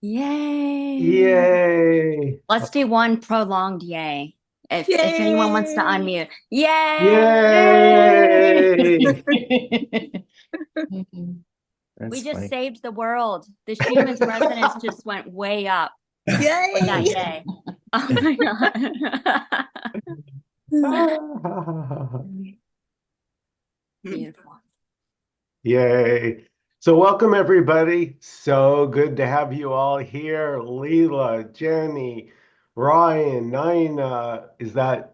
Yay. Yay! Let's do one prolonged yay. If anyone wants to Yay! unmute. Yay! Yay! We That's just funny. saved the world. The Schumann's resonance just went way up with that Yay! yay. Oh my God. Beautiful. Yay! So welcome everybody. So good to have you all here. Leela, Jenny, Ryan, Nina.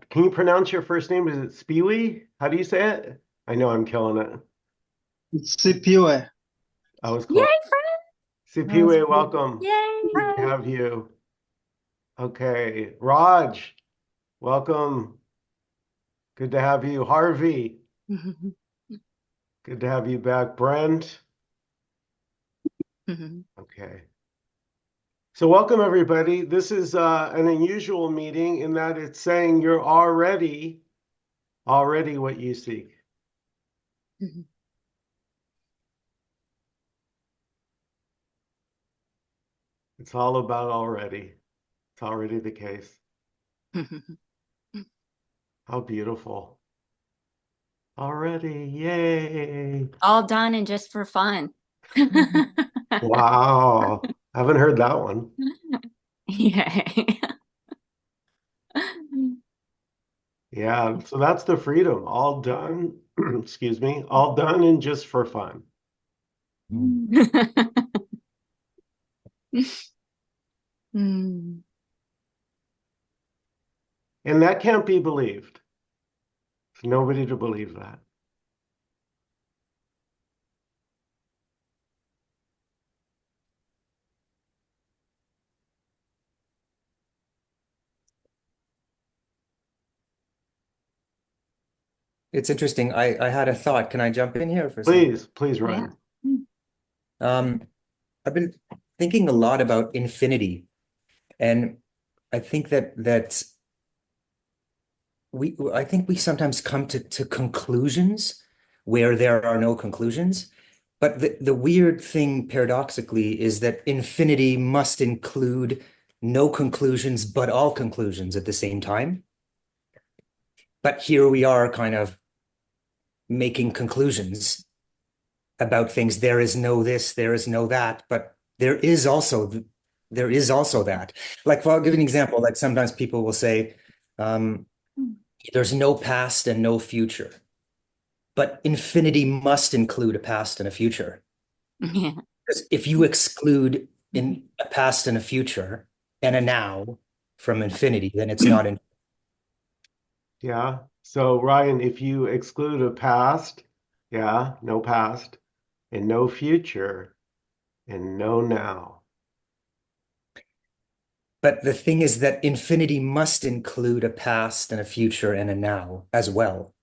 Can you pronounce your first name? Is it Spewy? How do you say it? I know I'm killing it. CPU. I was Yay, close. friend. Sipiwe, welcome. Good to Yay. have you. Okay. Raj, welcome. Good to have you. Harvey, good to have you back. Brent, okay. So welcome everybody. This is an unusual meeting in that it's saying you're already what you seek. It's all about already. It's already the case. How beautiful. Already, yay. All done and just for fun. Wow. I haven't heard that one. Yay. Yeah, so that's the freedom. All done, excuse me, all done and just for fun. Mm. And that can't be believed. There's nobody to believe that. It's interesting. I had a thought. Can I jump in here for a second? Please, Yeah. Ryan. Um, I've been thinking a lot about infinity, and I think that I think we sometimes come to conclusions where there are no conclusions. But the weird thing, paradoxically, is that infinity must include no conclusions, but all conclusions at the same time. But here we are kind of making conclusions about things. There is no this, there is no that, but there is also that. Like, well, I'll give you an example. Like sometimes people will say, um, there's no past and no future, but infinity must include a past and a future. Yeah. Because if you exclude in a past and a future and a now from infinity, then it's not in. Yeah. So, Ryan, if you exclude a past, yeah, no past, and no future, and no now. But the thing is that infinity must include a past and a future and a now as well.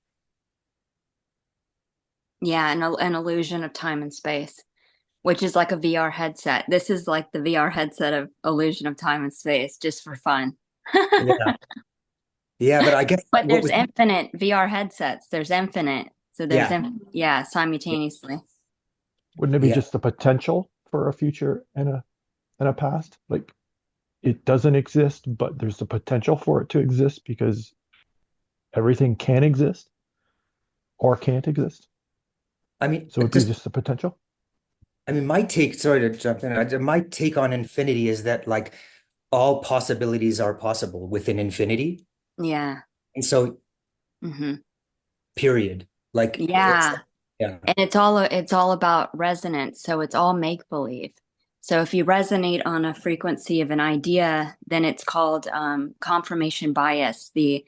Yeah, an illusion of time and space, which is like a VR headset. This is like the VR headset of illusion of time and space, just for fun. Yeah. Yeah, but I guess But what there's was, infinite VR headsets. There's infinite. So there's, yeah, yeah, simultaneously. Wouldn't it be yeah. just the potential for a future and a past? Like it doesn't exist, but there's the potential for it to exist because everything can exist or can't exist. I mean, So it'd be just, just the potential. I mean, my take, sorry to jump in, my take on infinity is that like all possibilities are possible within infinity. Yeah. And so, Hmm. period. Like it's, Yeah. yeah. And it's all about resonance. So it's all make believe. So if you resonate on a frequency of an idea, then it's called confirmation bias. Mhm.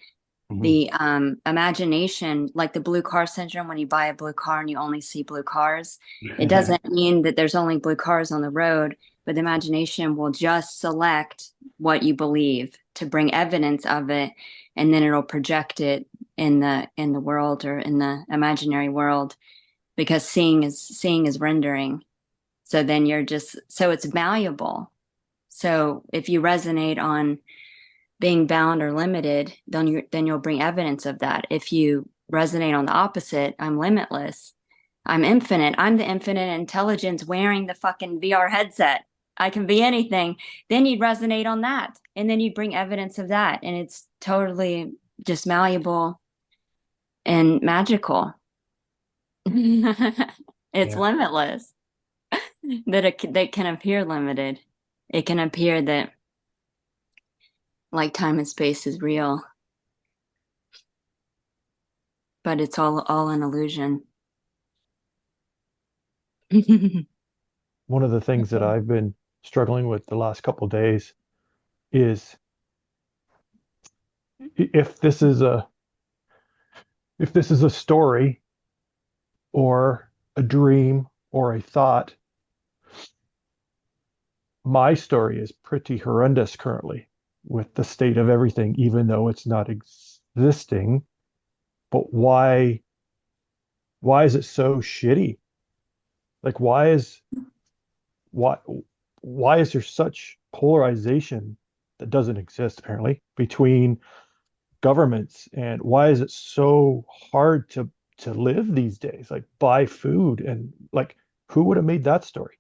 The imagination, like the blue car syndrome, when you buy a blue car and you only see blue cars, it doesn't mean that there's only blue cars on the road, but the imagination will just select what you believe to bring evidence of it, and then it'll project it in the world or in the imaginary world because seeing is rendering. So then so it's malleable. So if you resonate on being bound or limited, then you'll bring evidence of that. If you resonate on the opposite, I'm limitless, I'm infinite, I'm the infinite intelligence wearing the fucking VR headset. I can be anything. Then you'd resonate on that. And then you'd bring evidence of that. And it's totally just malleable and magical. It's Yeah. limitless. That can appear limited. It can appear that like time and space is real, but it's all an illusion. One of the things that I've been struggling with the last couple of days is if this is a story or a dream or a thought, my story is pretty horrendous currently with the state of everything, even though it's not existing. But why is it so shitty? Like why why is there such polarization that doesn't exist apparently between governments, and why is it so hard to live these days, like buy food, and like who would have made that story?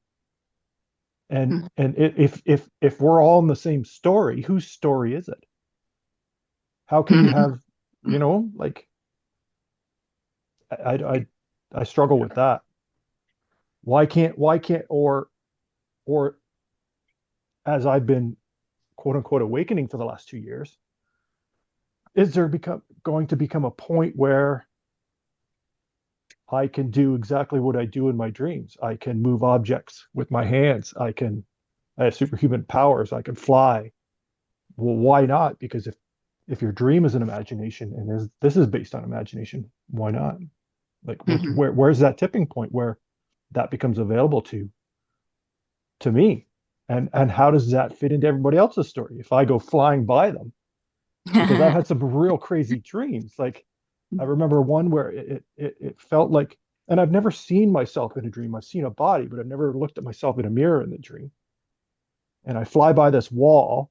And if we're all in the same story, whose story is it? How can you have, like I struggle with that. Why can't or as I've been quote unquote awakening for the last 2 years, is there going to become a point where I can do exactly what I do in my dreams? I can move objects with my hands. I have superhuman powers. I can fly. Well, why not? Because if your dream is an imagination and this is based on imagination, why not? Like where's that tipping point where that becomes available to me? And how does that fit into everybody else's story if I go flying by them? Because I've had some real crazy dreams. Like I remember one where it felt like, and I've never seen myself in a dream. I've seen a body, but I've never looked at myself in a mirror in the dream. And I fly by this wall,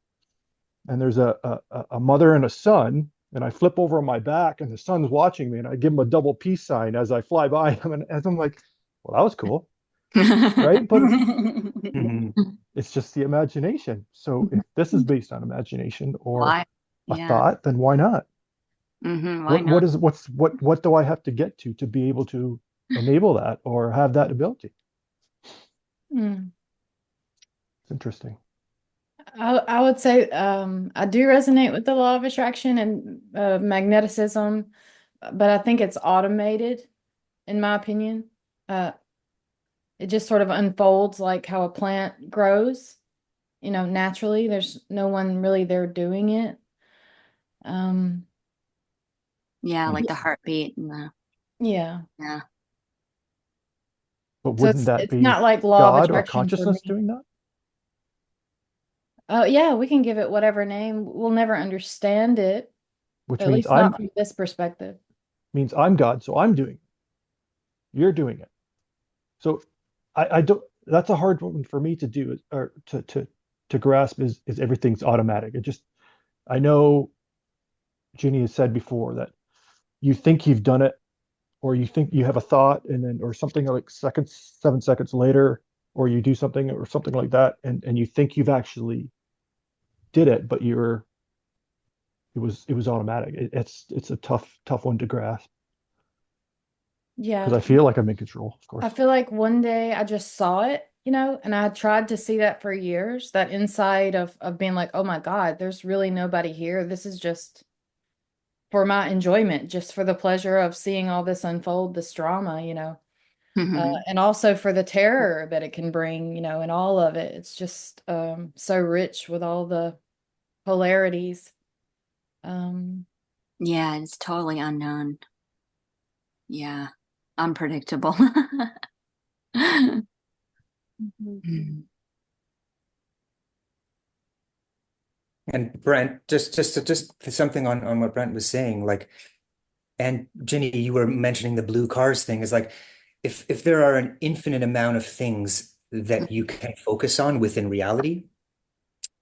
and there's a mother and a son, and I flip over on my back, and the son's watching me, and I give him a double peace sign as I fly by him, and as I'm like, well, that was cool, right? But Mhm. it's just the imagination. So if this is based on imagination or Why? a Yeah. thought, then why not? Why What not? is what do I have to get to be able to enable that or have that ability? Mm. It's interesting. I would say I do resonate with the law of attraction and magneticism, but I think it's automated, in my opinion. Uh, it just sort of unfolds like how a plant grows, naturally. There's no one really there doing it. Um, Yeah, like the heartbeat and the yeah. yeah. But So wouldn't it's that it's be not like law of God or attraction for consciousness me. doing that? Oh, yeah, we can give it whatever name. We'll never understand it, Which at least not from this perspective. means I'm God, so I'm doing it. You're doing it. So I don't. That's a hard one for me to do, or to grasp. Is everything's automatic? I know Ginny has said before that you think you've done it, or you think you have a thought, and then or something like 7 seconds later, or you do something or something like that, and you think you've actually did it, but it was automatic. It's a tough one to grasp because Yeah. I feel like I'm in control, of I course. feel like one day I just saw it, and I tried to see that for years, that inside of being like, oh my God, there's really nobody here. This is just for my enjoyment, just for the pleasure of seeing all this unfold, this drama. And also for the terror that it can bring, and all of it. It's just so rich with all the polarities. Um, Yeah, it's totally unknown. Yeah. Unpredictable. And Brent, just something on what Brent was saying, like, and Ginny, you were mentioning the blue cars thing, is like, if there are an infinite amount of things that you can focus on within reality,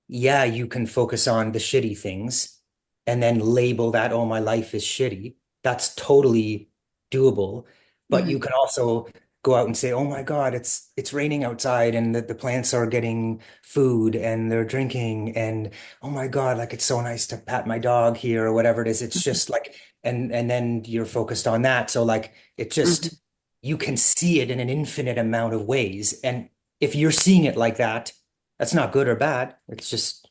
yeah, you can focus on the shitty things and then label that, oh, my life is shitty. That's totally doable. But you can also go out and say, "Oh my God, it's raining outside and the plants are getting food and they're drinking and oh my God, like it's so nice to pat my dog here or whatever it is." It's just like and then you're focused on that. So like it Mhm. just you can see it in an infinite amount of ways. And if you're seeing it like that, that's not good or bad. It's just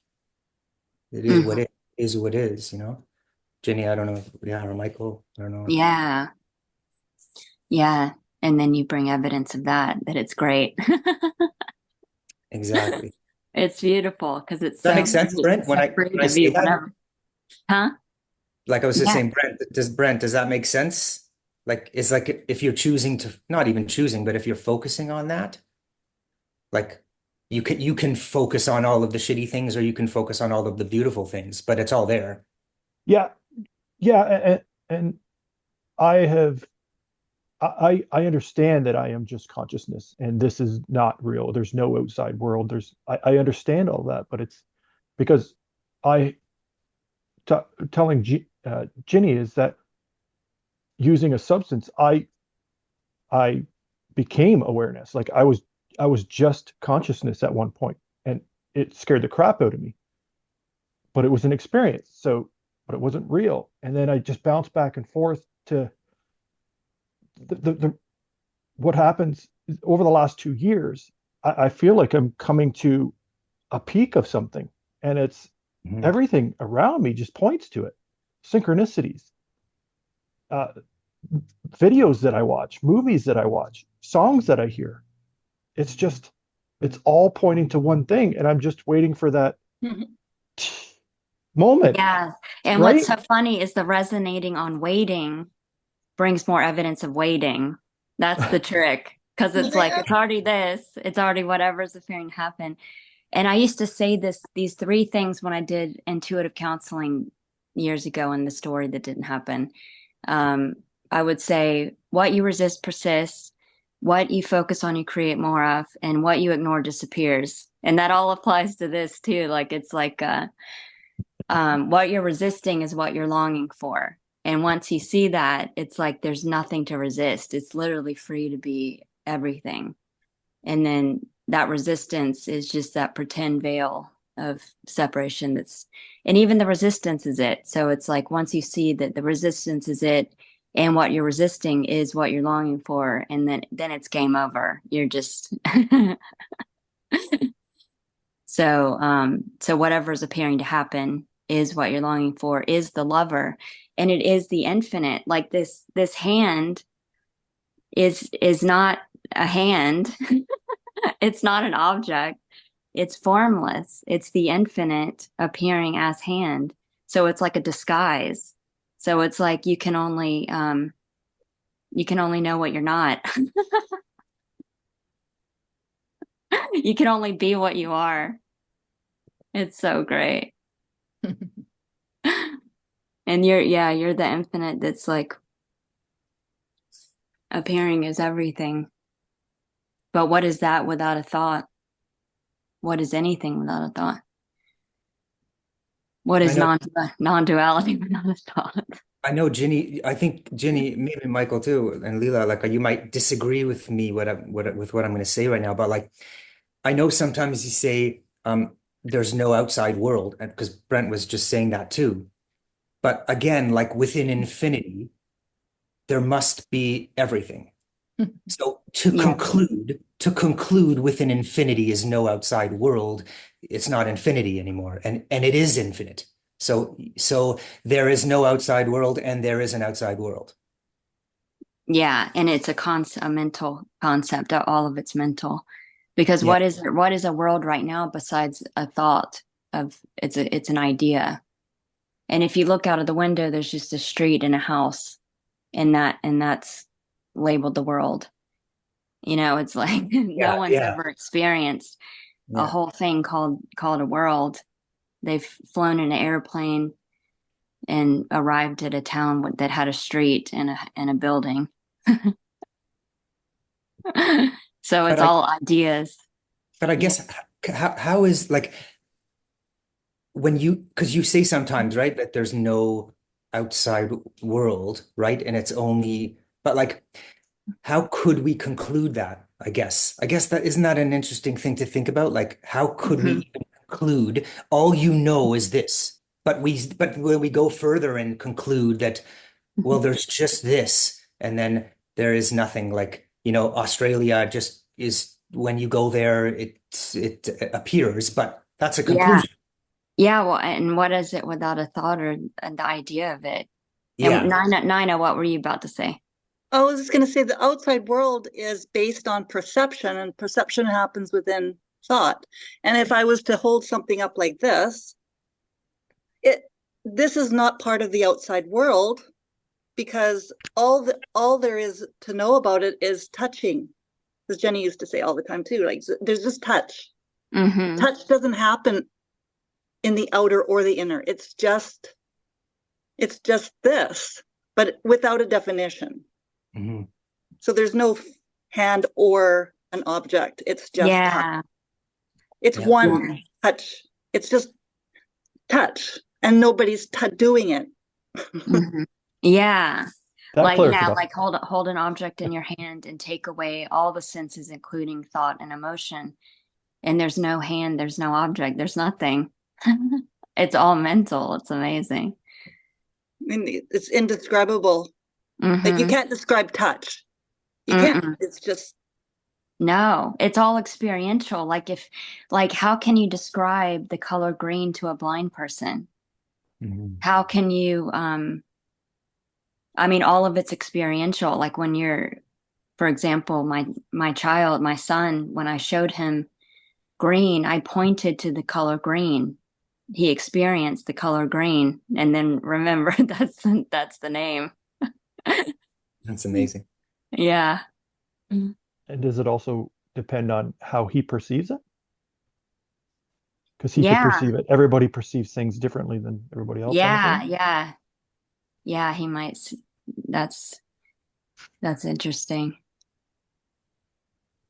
it is what Mhm. it is what it is, you know? Jenny, I don't know. Yeah, or Michael, I don't know. Yeah. Yeah. And then you bring evidence of that it's great. Exactly. It's beautiful because it's That so makes sense, free, Brent, so free when I to be say that? whatever. Huh? Like I was just Yeah. saying, Brent, does that make sense? Like, it's like if you're choosing to, not even choosing, but if you're focusing on that, like you can focus on all of the shitty things or you can focus on all of the beautiful things, but it's all there. Yeah, yeah, and I have I understand that I am just consciousness and this is not real. There's no outside world. I understand all that, but it's because I t telling Ginny is that using a substance, I became awareness. Like I was just consciousness at one point, and it scared the crap out of me. But it was an experience. So, but it wasn't real. And then I just bounced back and forth to the what happens over the last 2 years. I feel like I'm coming to a peak of something, and it's Mhm. everything around me just points to it. Synchronicities, uh, videos that I watch, movies that I watch, songs that I hear. It's just, it's all pointing to one thing, and I'm just waiting for that moment, Yeah. And what's right? so funny is the resonating on waiting brings more evidence of waiting. That's the trick. Because it's like, Yeah. it's already this, it's already whatever's appearing to happen. And I used to say these three things when I did intuitive counseling years ago in the story that didn't happen. Um, I would say, what you resist persists, what you focus on, you create more of, and what you ignore disappears. And that all applies to this too. Like, it's like, what you're resisting is what you're longing for. And once you see that, it's like there's nothing to resist. It's literally free to be everything. And then that resistance is just that pretend veil of separation and even the resistance is it. So it's like once you see that the resistance is it and what you're resisting is what you're longing for, and then it's game over. You're just so whatever's appearing to happen is what you're longing for, is the lover, and it is the infinite. Like this hand is not a hand. It's not an object. It's formless. It's the infinite appearing as hand. So it's like a disguise. So it's like you can only know what you're not. You can only be what you are. It's so great. And you're the infinite that's like appearing as everything. But what is that without a thought? What is anything without a thought? What I is know, non-duality without a thought? I know, Ginny. I think Ginny, maybe Michael too, and Leela. Like, you might disagree with me with what I'm going to say right now, but like, I know sometimes you say, there's no outside world, and because Brent was just saying that too. But again, like within infinity, there must be everything. So Yeah. to conclude within infinity is no outside world. It's not infinity anymore, and it is infinite. So there is no outside world, and there is an outside world. Yeah, and it's a mental concept. All of it's mental. Because Yeah, what is a world right now besides a thought of it's an idea. And if you look out of the window, there's just a street and a house, and that's labeled the world. It's like no yeah, one's yeah, ever experienced a yeah. whole thing called a world. They've flown in an airplane and arrived at a town that had a street and a building. So But it's I all ideas. but I Yeah. guess how is like when you because you say sometimes, right, that there's no outside world, right? And it's only but like how could we conclude that? I guess that isn't that an interesting thing to think about? Like, how could we Mhm. even conclude all you know is this? But when we go further and conclude that, well, there's just this, and then there is nothing. Like, Australia just is when you go there, it appears, but that's a Yeah. conclusion. Yeah. Well, and what is it without a thought or the idea of it? And Yeah. Nina, what were you about to say? I was just going to say the outside world is based on perception, and perception happens within thought. And if I was to hold something up like this is not part of the outside world, because all there is to know about it is touching. As Jenny used to say all the time too, like there's just touch. Mm-hmm. Touch doesn't happen in the outer or the inner. It's just this, but without a definition. Mhm. So there's no hand or an object. It's just touch. Yeah. It's Yeah. one touch. It's just touch, and nobody's doing it. Mhm. Yeah. That Like, clears it yeah, up. like hold an object in your hand and take away all the senses, including thought and emotion. And there's no hand, there's no object, there's nothing. It's all mental. It's amazing. I mean, it's indescribable. Like you Mm-hmm. can't describe touch. You can't. Mm-mm. It's just No, it's all experiential. Like, how can you describe the color green to a blind person? Mhm. How can you, I mean, all of it's experiential. Like when you're, for example, my son, when I showed him green, I pointed to the color green. He experienced the color green, and then remember that's the name. That's amazing. Yeah. And does it also depend on how he perceives it? Because he could Yeah. perceive it. Everybody perceives things differently than everybody else, I'm Yeah. assuming. Yeah. Yeah. He might. That's that's interesting.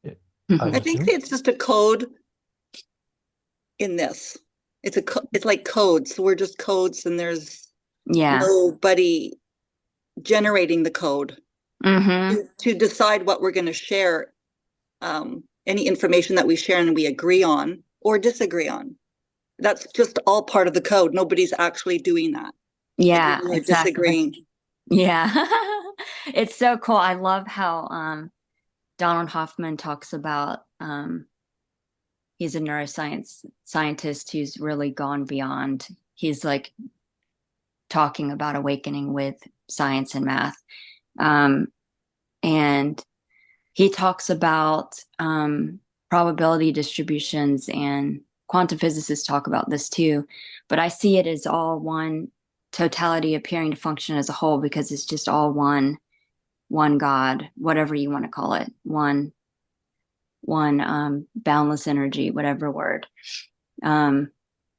It, I I Mhm. think assume. it's just a code in this. It's like codes. So we're just codes, and there's Yeah. nobody generating the code Mm-hmm. to decide what we're going to share, any information that we share and we agree on or disagree on. That's just all part of the code. Nobody's actually doing that. Yeah. Agreeing or Exactly. disagreeing. Yeah. It's so cool. I love how Donald Hoffman talks about he's a neuroscience scientist who's really gone beyond. He's like talking about awakening with science and math. Um, and he talks about probability distributions, and quantum physicists talk about this too. But I see it as all one totality appearing to function as a whole, because it's just all one God, whatever you want to call it, one boundless energy, whatever word. Um,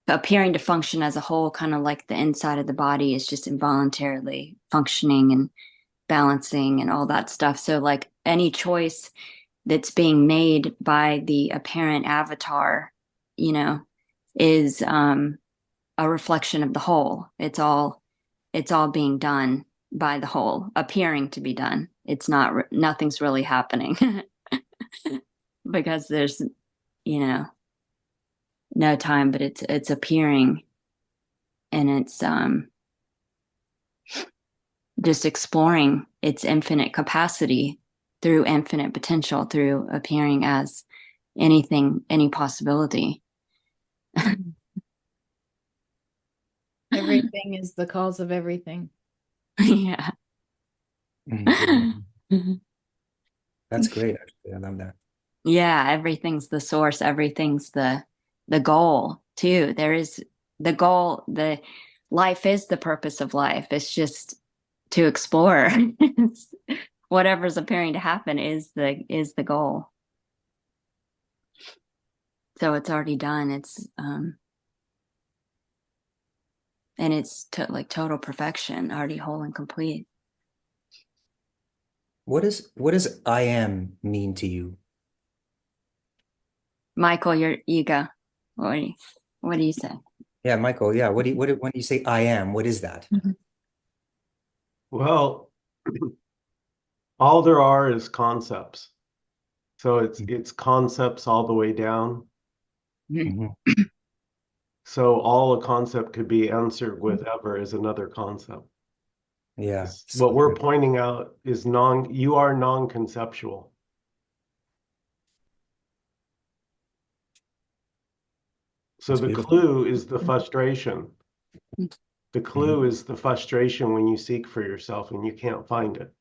appearing to function as a whole, kind of like the inside of the body is just involuntarily functioning and balancing and all that stuff. So, like any choice that's being made by the apparent avatar, you know, is a reflection of the whole. It's all being done by the whole, appearing to be done. It's not, nothing's really happening because there's, you know, no time, but it's appearing, and it's just exploring its infinite capacity through infinite potential, through appearing as anything, any possibility. Everything is the cause of everything. Yeah. Mhm. That's great, actually. I love that. Yeah, everything's the source, everything's the goal too. There is the goal, the life is the purpose of life. It's just to explore. Whatever's appearing to happen is the goal. So it's already done. It's and it's like total perfection, already whole and complete. What does I am mean to you? Michael, you go. What do you say? Yeah, Michael, yeah. When you say I am, what is that? Well, All there are is concepts. So it's concepts all the way down. Mhm. So all a concept could be answered with ever is another concept. Yeah. What we're pointing out is you are non-conceptual. So That's the beautiful. clue is the frustration. The clue Mhm. is the frustration when you seek for yourself and you can't find it.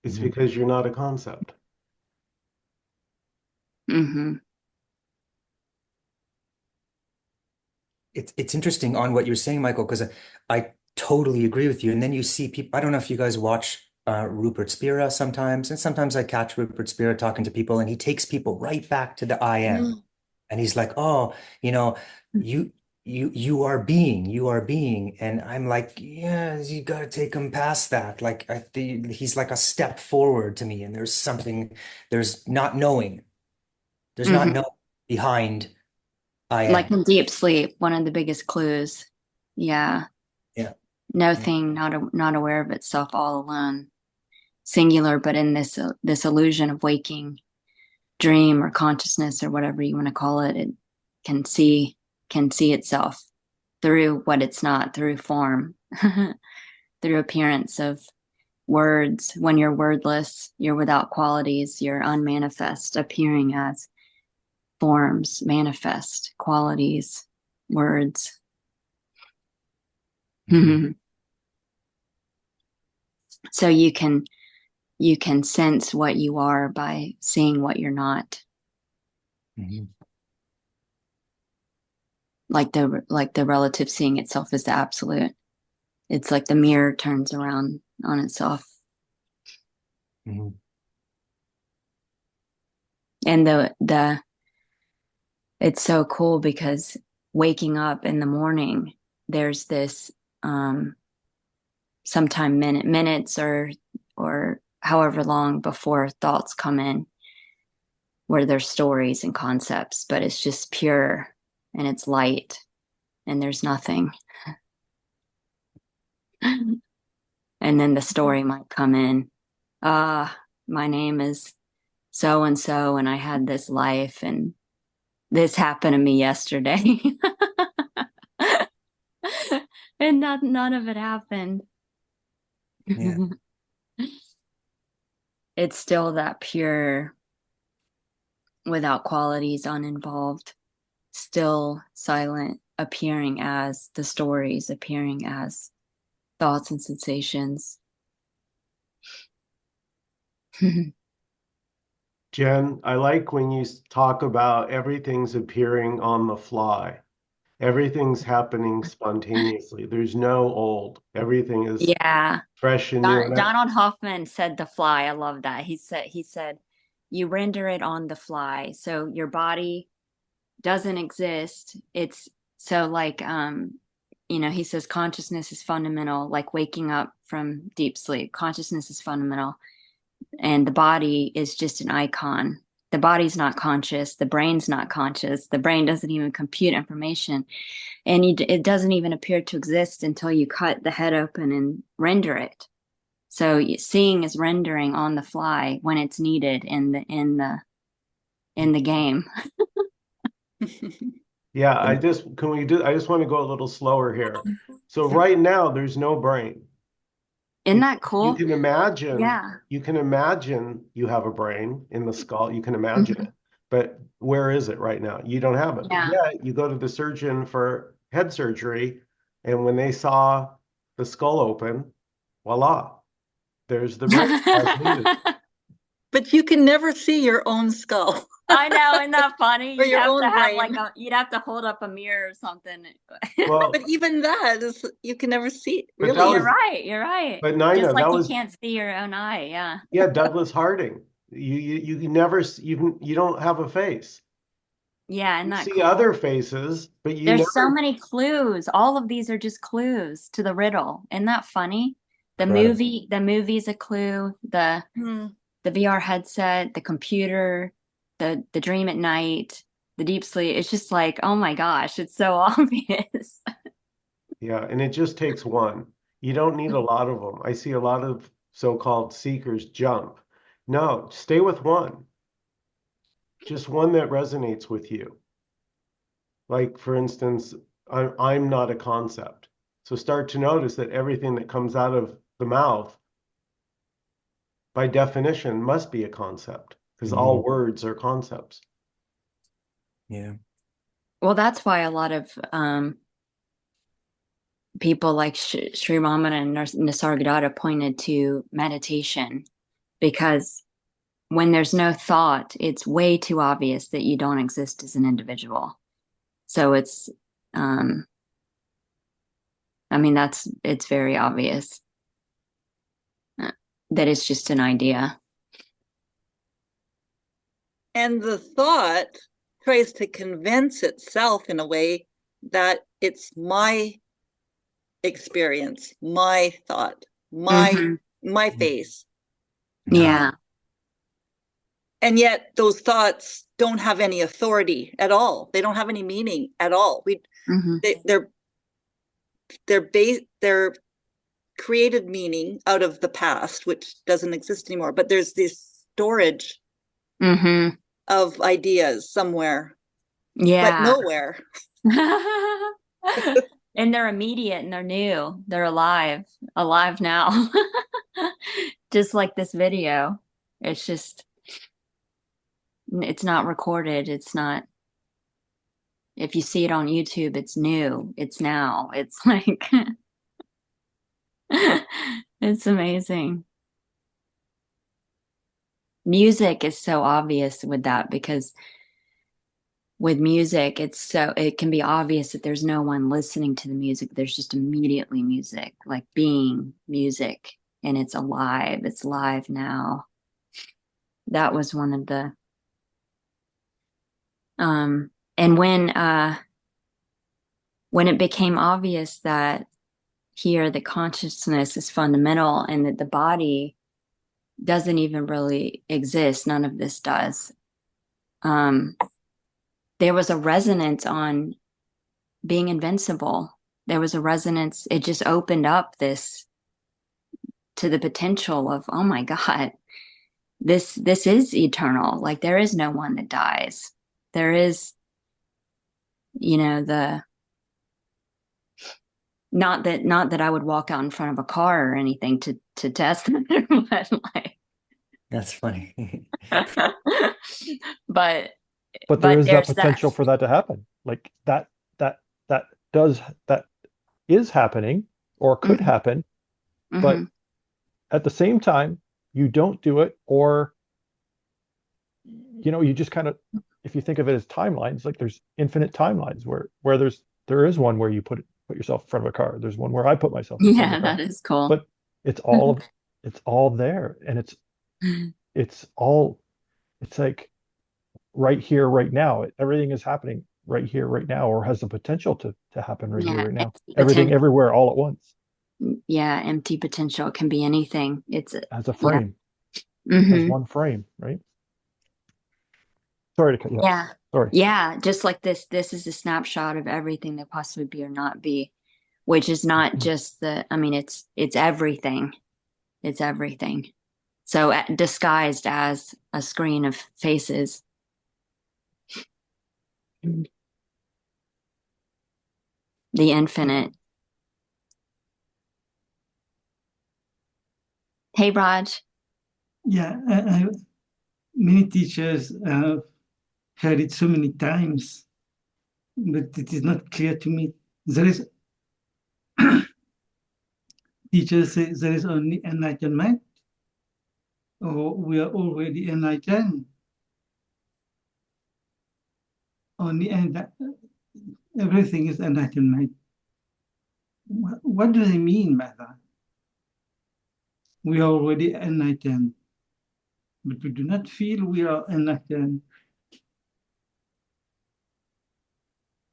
It's Mhm. because you're not a concept. Mm-hmm. It's interesting on what you're saying, Michael, because I totally agree with you. And then you see people, I don't know if you guys watch Rupert Spira sometimes, and sometimes I catch Rupert Spira talking to people, and he takes people right back to the I am. Mm. And he's like, oh, you you are being, you are being. And I'm like, yeah, you got to take him past that. Like he's like a step forward to me, and there's not knowing. There's not Mm-hmm. knowing behind I Like am. in deep sleep, one of the biggest clues. Yeah. Yeah. No Yeah. thing, not aware of itself all alone. Singular, but in this illusion of waking dream or consciousness or whatever you want to call it, it can see itself through what it's not, through form, through appearance of words. When you're wordless, you're without qualities, you're unmanifest, appearing as forms, manifest qualities, words. Mhm. So you can sense what you are by seeing what you're not. Mhm. Like the relative seeing itself as the absolute. It's like the mirror turns around on itself. Mhm. And the it's so cool because waking up in the morning, there's this sometime minutes or however long before thoughts come in where there's stories and concepts, but it's just pure and it's light and there's nothing. And then the story might come in. My name is so and so, and I had this life, and this happened to me yesterday. And none of it happened. Yeah. It's still that pure, without qualities, uninvolved, still silent, appearing as the stories, appearing as thoughts and sensations. Jen, I like when you talk about everything's appearing on the fly. Everything's happening spontaneously. There's no old. Everything is Yeah. fresh and new. Donald Hoffman said the fly. I love that. He said you render it on the fly. So your body doesn't exist. It's so like he says consciousness is fundamental, like waking up from deep sleep. Consciousness is fundamental and the body is just an icon. The body's not conscious, the brain's not conscious. The brain doesn't even compute information and it doesn't even appear to exist until you cut the head open and render it. So seeing is rendering on the fly when it's needed in the game. Yeah, I just want to go a little slower here. So right now there's no brain. Isn't You that you cool? can imagine Yeah. you have a brain in the skull. You can imagine Mhm. it. But where is it right now? You don't have it. But Yeah. yeah, you go to the surgeon for head surgery, and when they saw the skull open, voila, there's the brain as needed. But you can never see your own skull I know, isn't that funny? or You'd your have to own have brain. you'd have to hold up a mirror or something. Well, But even that is, you can never see it, but that really. You're was, right. You're right. but Just Nina, like that you was, can't see your own eye. Yeah. yeah, Douglas Harding. You can never you don't have a face. Yeah, isn't You that see cool? other faces, but you There's so never. many clues. All of these are just clues to the riddle. Isn't that funny? Incredible. The movie's a clue. Hmm. The VR headset, the computer, the dream at night, the deep sleep. It's just like, oh my gosh, it's so obvious. Yeah, and it just takes one. You don't need a lot of them. I see a lot of so-called seekers jump. No, stay with one. Just one that resonates with you. Like, for instance, I'm not a concept. So start to notice that everything that comes out of the mouth, by definition, must be a concept, because all words are concepts. Yeah. Well, that's why a lot of people like Sri Ramana and Nisargadatta pointed to meditation, because when there's no thought, it's way too obvious that you don't exist as an individual. So it's, I mean, it's very obvious that it's just an idea. And the thought tries to convince itself in a way that it's my experience, my thought, my face. Yeah. And yet those thoughts don't have any authority at all. They don't have any meaning at all. They're created meaning out of the past, which doesn't exist anymore. But there's this storage of ideas somewhere, but nowhere. And they're immediate and they're new. They're alive now. Just like this video. It's not recorded. It's not, if you see it on YouTube, it's new. It's now. It's like, it's amazing. Music is so obvious with that, because with music, it can be obvious that there's no one listening to the music. There's just immediately music, like being music, and it's alive. It's live now. That was one of the, and when it became obvious that here the consciousness is fundamental and that the body doesn't even really exist, none of this does. There was a resonance on being invincible. There was a resonance. It just opened up this to the potential of, oh my God, this is eternal. Like, there is no one that dies. There is, not that I would walk out in front of a car or anything to test that, but like, That's funny. but there is that there's potential for that to happen. Like that is happening or could happen, but at the same time, you don't do it, or you just kind of, if you think of it as timelines, like there's infinite timelines where there is one where you put yourself in front of a car. There's one where I put myself in front of a car. That is cool. But it's all there, and it's like right here, right now. Everything is happening right here, right now, or has the potential to happen right here, right now. Everything, everywhere, all at once. Yeah, empty potential. It can be anything. It's as a frame. As one frame, right? Sorry to cut you off. Yeah. Sorry. Yeah, just like this is a snapshot of everything that possibly be or not be, which is not just it's everything. It's everything. So disguised as a screen of faces. The infinite. Hey, Raj. Yeah, many teachers have heard it so many times, but it is not clear to me. Teachers say there is only enlightenment, or we are already enlightened. Everything is enlightenment. What do they mean by that? We are already enlightened, but we do not feel we are enlightened.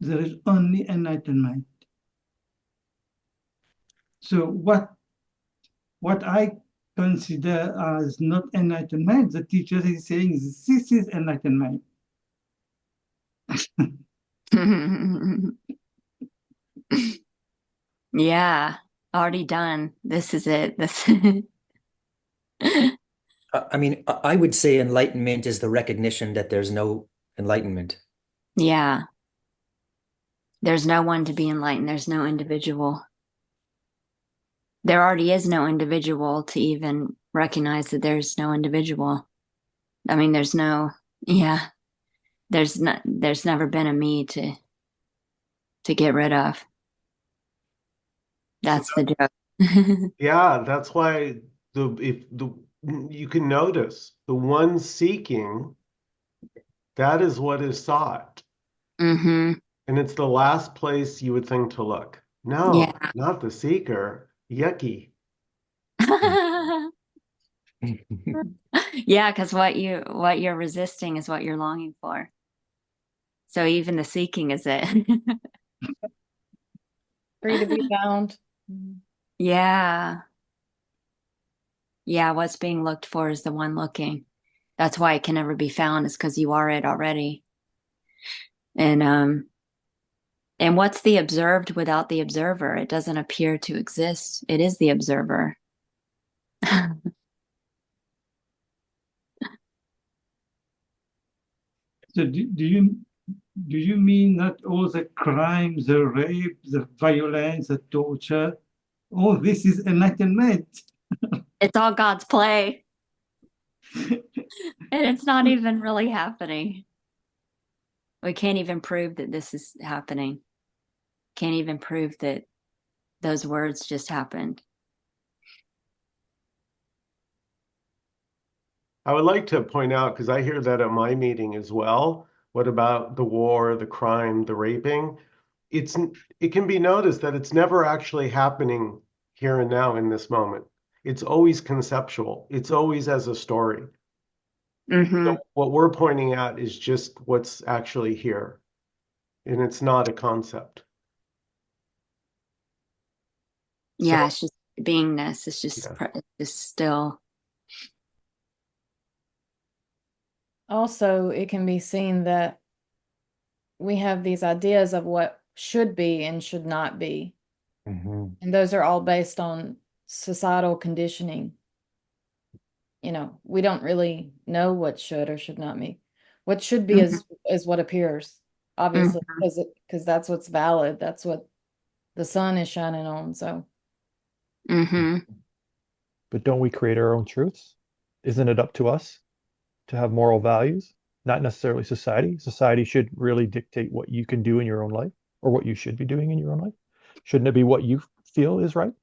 There is only enlightenment. So what I consider as not enlightenment, the teacher is saying this is enlightenment. Yeah, already done. This is it. I mean, I would say enlightenment is the recognition that there's no enlightenment. Yeah. There's no one to be enlightened. There's no individual. There already is no individual to even recognize that there's no individual. I mean, yeah, there's never been a me to get rid of. So That's the joke. yeah, that's why you can notice the one seeking, that is what is sought. Mm-hmm. And it's the last place you would think to look. No, Yeah. not the seeker. Yucky. Yeah, because what you're resisting is what you're longing for. So even the seeking is it. Free to be found. Yeah. Yeah, what's being looked for is the one looking. That's why it can never be found, is because you are it already. And what's the observed without the observer? It doesn't appear to exist. It is the observer. So do you mean that all the crimes, the rape, the violence, the torture, all this is enlightenment? It's all God's play. And it's not even really happening. We can't even prove that this is happening. Can't even prove that those words just happened. I would like to point out, because I hear that at my meeting as well. What about the war, the crime, the raping? It can be noticed that it's never actually happening here and now in this moment. It's always conceptual. It's always as a story. Mm-hmm. So what we're pointing at is just what's actually here, and it's not a concept. Yeah, So it's just beingness. It's just still. Also, it can be seen that we have these ideas of what should be and should not be. Mhm. And those are all based on societal conditioning. You know, we don't really know what should or should not be. What should be Mhm. is what appears, obviously, because that's what's valid. That's what the sun is shining on. So Mm-hmm. But don't we create our own truths? Isn't it up to us to have moral values? Not necessarily society. Society should really dictate what you can do in your own life or what you should be doing in your own life. Shouldn't it be what you feel is right?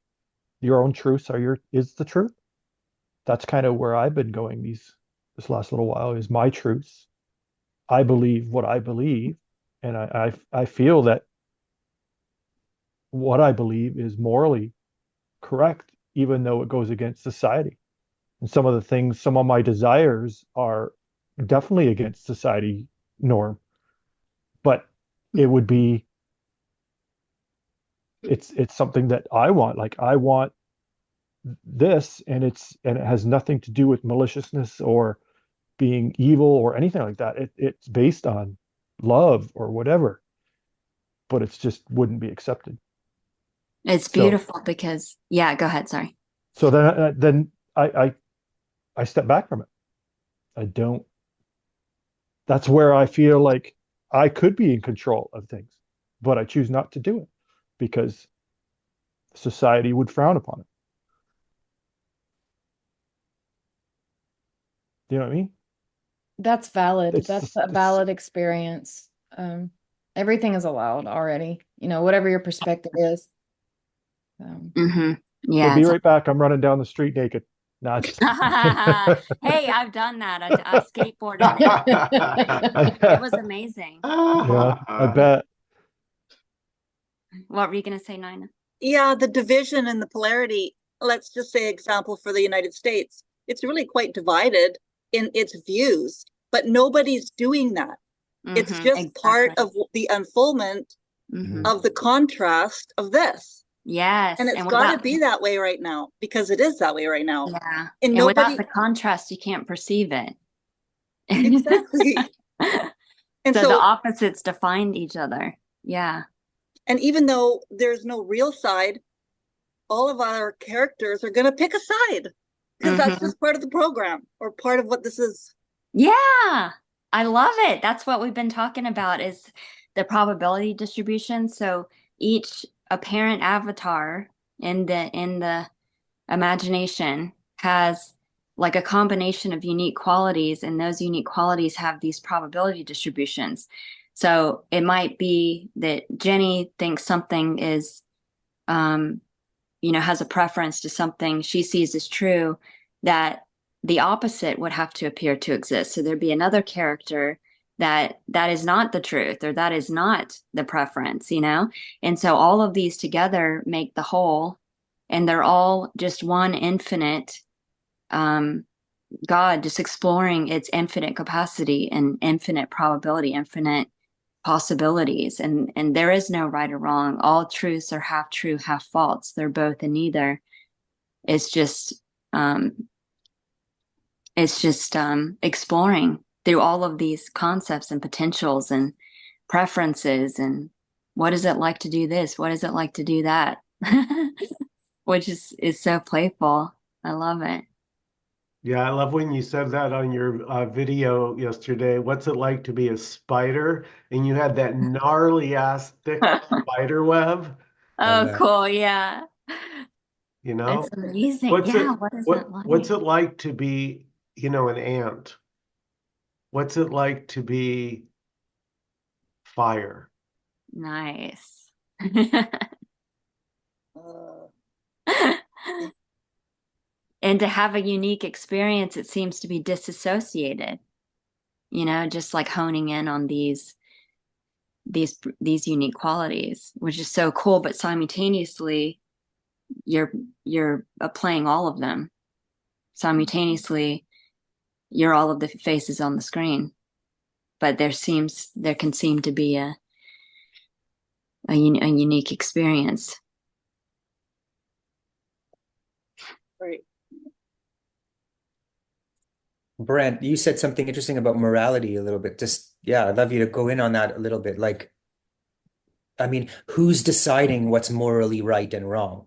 Your own truths is the truth. That's kind of where I've been going this last little while is my truths. I believe what I believe, and I feel that what I believe is morally correct, even though it goes against society. And some of the things, some of my desires are definitely against society norm, but it would be it's something that I want. Like I want this, and it has nothing to do with maliciousness or being evil or anything like that. It's based on love or whatever, but it's just wouldn't be accepted. It's So beautiful because, yeah, go ahead. Sorry. so then I step back from it. I don't. That's where I feel like I could be in control of things, but I choose not to do it because society would frown upon it. Do you know what I mean? that's valid. It's That's a valid experience. Everything is allowed already, you know, whatever your perspective is. Mm-hmm. So Yeah. be right back. I'm running down the street naked. Nah, just Hey, I've done that. I skateboarded naked. It was amazing. yeah, I bet. What were you going to say, Nina? Yeah, the division and the polarity, let's just say example for the United States, it's really quite divided in its views, but nobody's doing that. It's just part Exactly. of the unfoldment of the contrast of this. Yes. And it's And got to without, be that way right now because it is that way right now. yeah. And And without nobody, the contrast, you can't perceive it. exactly. And So the so, opposites defined each other. Yeah. and even though there's no real side, all of our characters are going to pick a side because that's just part of the program or part of what this is. Yeah, I love it. That's what we've been talking about is the probability distribution. So each apparent avatar in the imagination has like a combination of unique qualities, and those unique qualities have these probability distributions. So it might be that Jenny thinks something is, has a preference to something she sees as true, that the opposite would have to appear to exist. So there'd be another character that is not the truth, or that is not the preference, And so all of these together make the whole, and they're all just one infinite God, just exploring its infinite capacity and infinite probability, infinite possibilities. And there is no right or wrong. All truths are half true, half false. They're both and neither. It's just exploring through all of these concepts and potentials and preferences, and what is it like to do this? What is it like to do that? Which is so playful. I love it. Yeah, I love when you said that on your video yesterday. What's it like to be a spider? And you had that gnarly ass thick spider web. Oh, cool. Yeah. It's amazing. What's Yeah. it What is it like? what's it like to be, an ant? What's it like to be fire? Nice. And to have a unique experience, it seems to be disassociated, just like honing in on these unique qualities, which is so cool. But simultaneously, you're applying all of them. Simultaneously, you're all of the faces on the screen. But there can seem to be a unique experience. Right. Brent, you said something interesting about morality a little bit. Just, yeah, I'd love you to go in on that a little bit. Like, I mean, who's deciding what's morally right and wrong?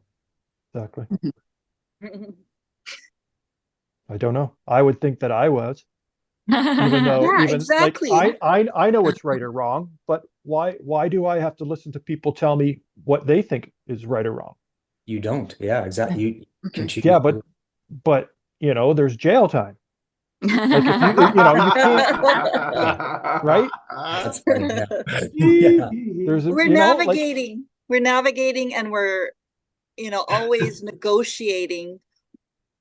Exactly. I don't know. I would think that I was, even though Yeah, even like exactly. I know what's right or wrong, but why do I have to listen to people tell me what they think is right or wrong? You don't. Yeah, exactly. You can choose. Yeah, but there's jail time. Like if you can't, right? That's funny. Yeah. Yeah. There's We're like navigating and we're, always negotiating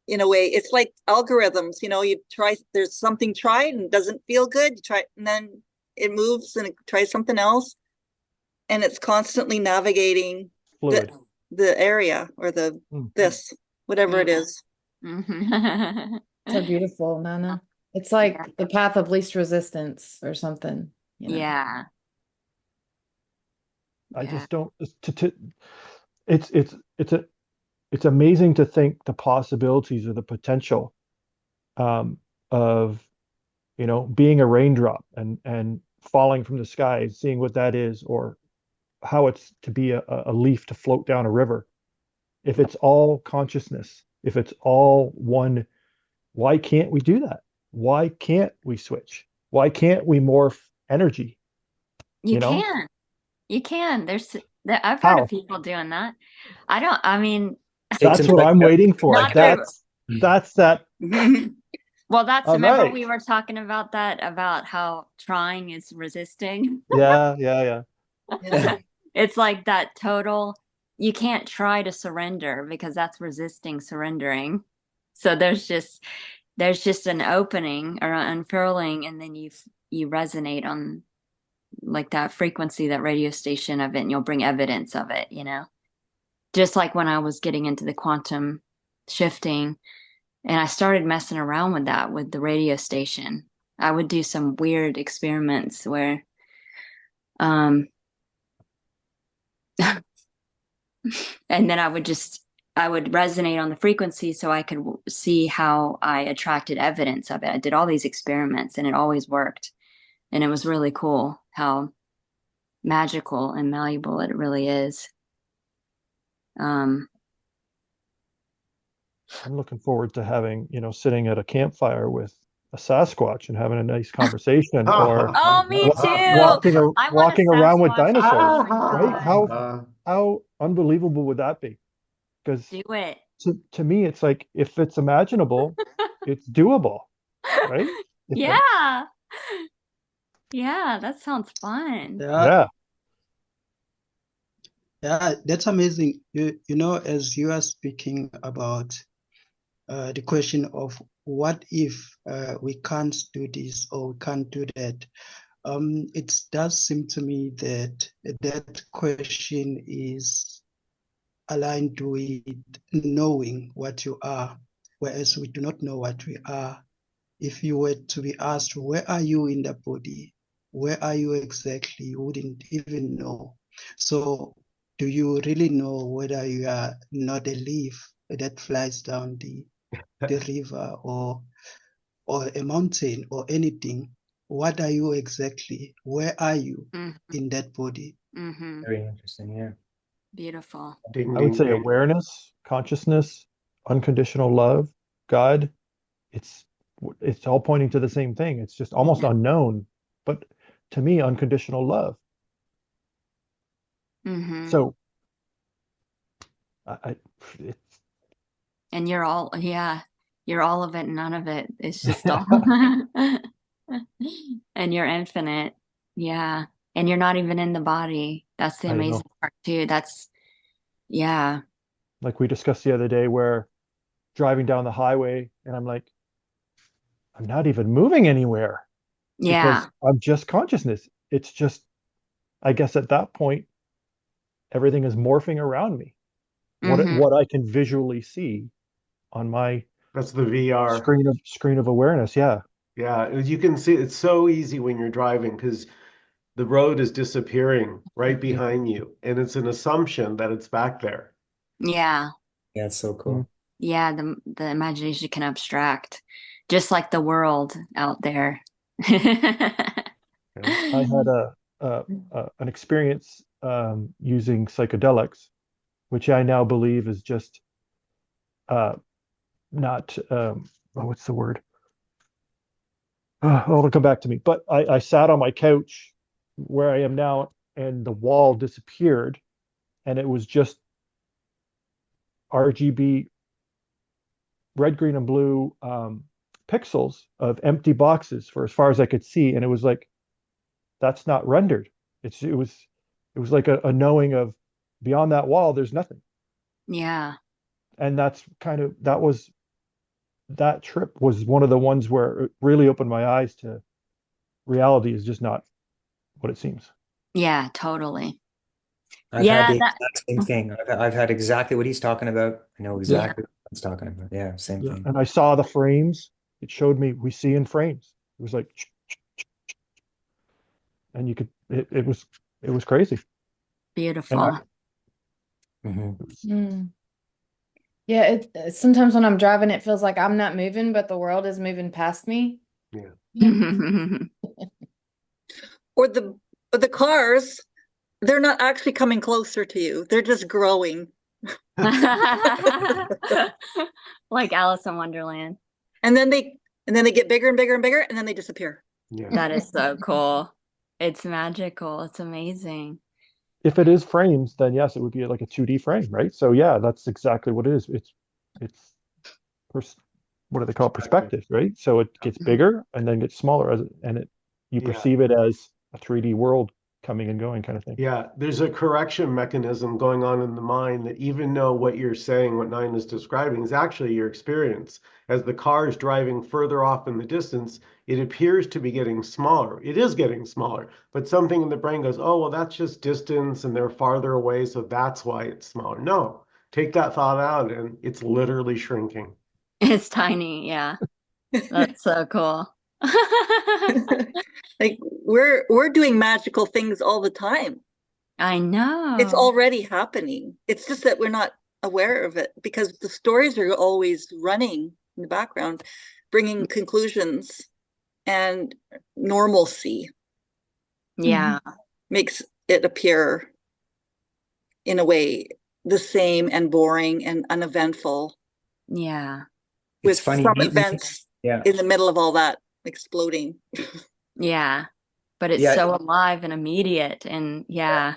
in a way. It's like algorithms, you try, there's something tried and doesn't feel good. You try, and then it moves and it tries something else. And it's constantly navigating fluid. the area or this, whatever it is. So beautiful, Nana. It's like the path of least resistance or something, Yeah. I just don't it's amazing to think the possibilities or the potential of being a raindrop and falling from the sky and seeing what that is, or how it's to be a leaf to float down a river. If it's all consciousness, if it's all one, why can't we do that? Why can't we switch? Why can't we morph energy? You can. You can. I've heard How? of people doing that. I mean, That's what I'm waiting for. Not That's that. Well, All remember right. we were talking about that, about how trying is resisting. Yeah. It's like that total, you can't try to surrender because that's resisting surrendering. So there's just an opening or an unfurling, and then you resonate on like that frequency, that radio station of it, and you'll bring evidence of it, Just like when I was getting into the quantum shifting, and I started messing around with that with the radio station. I would do some weird experiments where and then I would resonate on the frequency so I could see how I attracted evidence of it. I did all these experiments and it always worked. And it was really cool how magical and malleable it really is. I'm looking forward to having, sitting at a campfire with a Sasquatch and having a nice conversation, or Oh, me too. I want a walking around with Sasquatch. dinosaurs, Oh my right? God. How unbelievable would that be? Because Do it. to me, it's like if it's imaginable, it's doable, right? Yeah. Yeah, that sounds fun. Yeah, Yeah. yeah, that's amazing. You know, as you are speaking about the question of what if we can't do this or we can't do that, it does seem to me that that question is aligned with knowing what you are, whereas we do not know what we are. If you were to be asked, where are you in the body? Where are you exactly? You wouldn't even know. So do you really know whether you are not a leaf that flies down the river or a mountain or anything? What are you exactly? Where are you in that body? Very interesting. Yeah. Beautiful. Ding, I would ding, say ding. awareness, consciousness, unconditional love, God, it's it's all pointing to the same thing. It's just almost unknown, but to me, unconditional love. So I it's And you're all, yeah, you're all of it, and none of it. It's just all. And you're infinite. Yeah. And you're not even in the body. That's the I know. amazing part too. Yeah. Like we discussed the other day, where driving down the highway and I'm like, I'm not even moving anywhere because Yeah. I'm just consciousness. It's just, I guess at that point, everything is morphing around me. What I can visually see on my That's the VR. screen of awareness. Yeah. Yeah, you can see it's so easy when you're driving because the road is disappearing right Yeah. behind you, and it's an assumption that it's back there. Yeah. Yeah, it's so Mm. cool. Yeah. The imagination can abstract, just like the world out there. Yeah. I had an experience using psychedelics, which I now believe is just not what's the word? Oh, it'll come back to me. But I sat on my couch where I am now, and the wall disappeared, and it was just RGB, red, green, and blue pixels of empty boxes for as far as I could see, and it was like that's not rendered. It was like a knowing of beyond that wall, there's nothing, Yeah. and that trip was one of the ones where it really opened my eyes to reality is just not what it seems. Yeah, totally. I've had Yeah, the exact same thing. I've had exactly what he's talking about. I know yeah. exactly what he's talking about. Yeah, same Yeah. thing. And I saw the frames. It showed me we see in frames. It was like, and you could, it was crazy. And Beautiful. Mm. Yeah, sometimes when I'm driving, it feels like I'm not moving, but the world is moving past me. Yeah. Or the cars, they're not actually coming closer to you. They're just growing. Like Alice in Wonderland. And then they get bigger and bigger and bigger, and then they disappear. Yeah. That is so cool. It's magical. It's amazing. if it is frames, then yes, it would be like a 2D frame, right? So yeah, that's exactly what it is. It's what do they call it? Perspective, right? So it gets bigger and then gets smaller you Yeah. perceive it as a 3D world coming and going kind of thing. Yeah, there's a correction mechanism going on in the mind that even though what you're saying, what Nine is describing, is actually your experience. As the car is driving further off in the distance, it appears to be getting smaller. It is getting smaller, but something in the brain goes, oh, well, that's just distance and they're farther away, so that's why it's smaller. No, take that thought out and it's literally shrinking. It's tiny. Yeah. That's so cool. Like we're doing magical things all the time. I know. It's already happening. It's just that we're not aware of it because the stories are always running in the background, bringing conclusions and normalcy. Yeah. Makes it appear in a way the same and boring and uneventful. Yeah. with funny. some events in the middle of all that exploding. Yeah. But it's so alive and immediate, and yeah.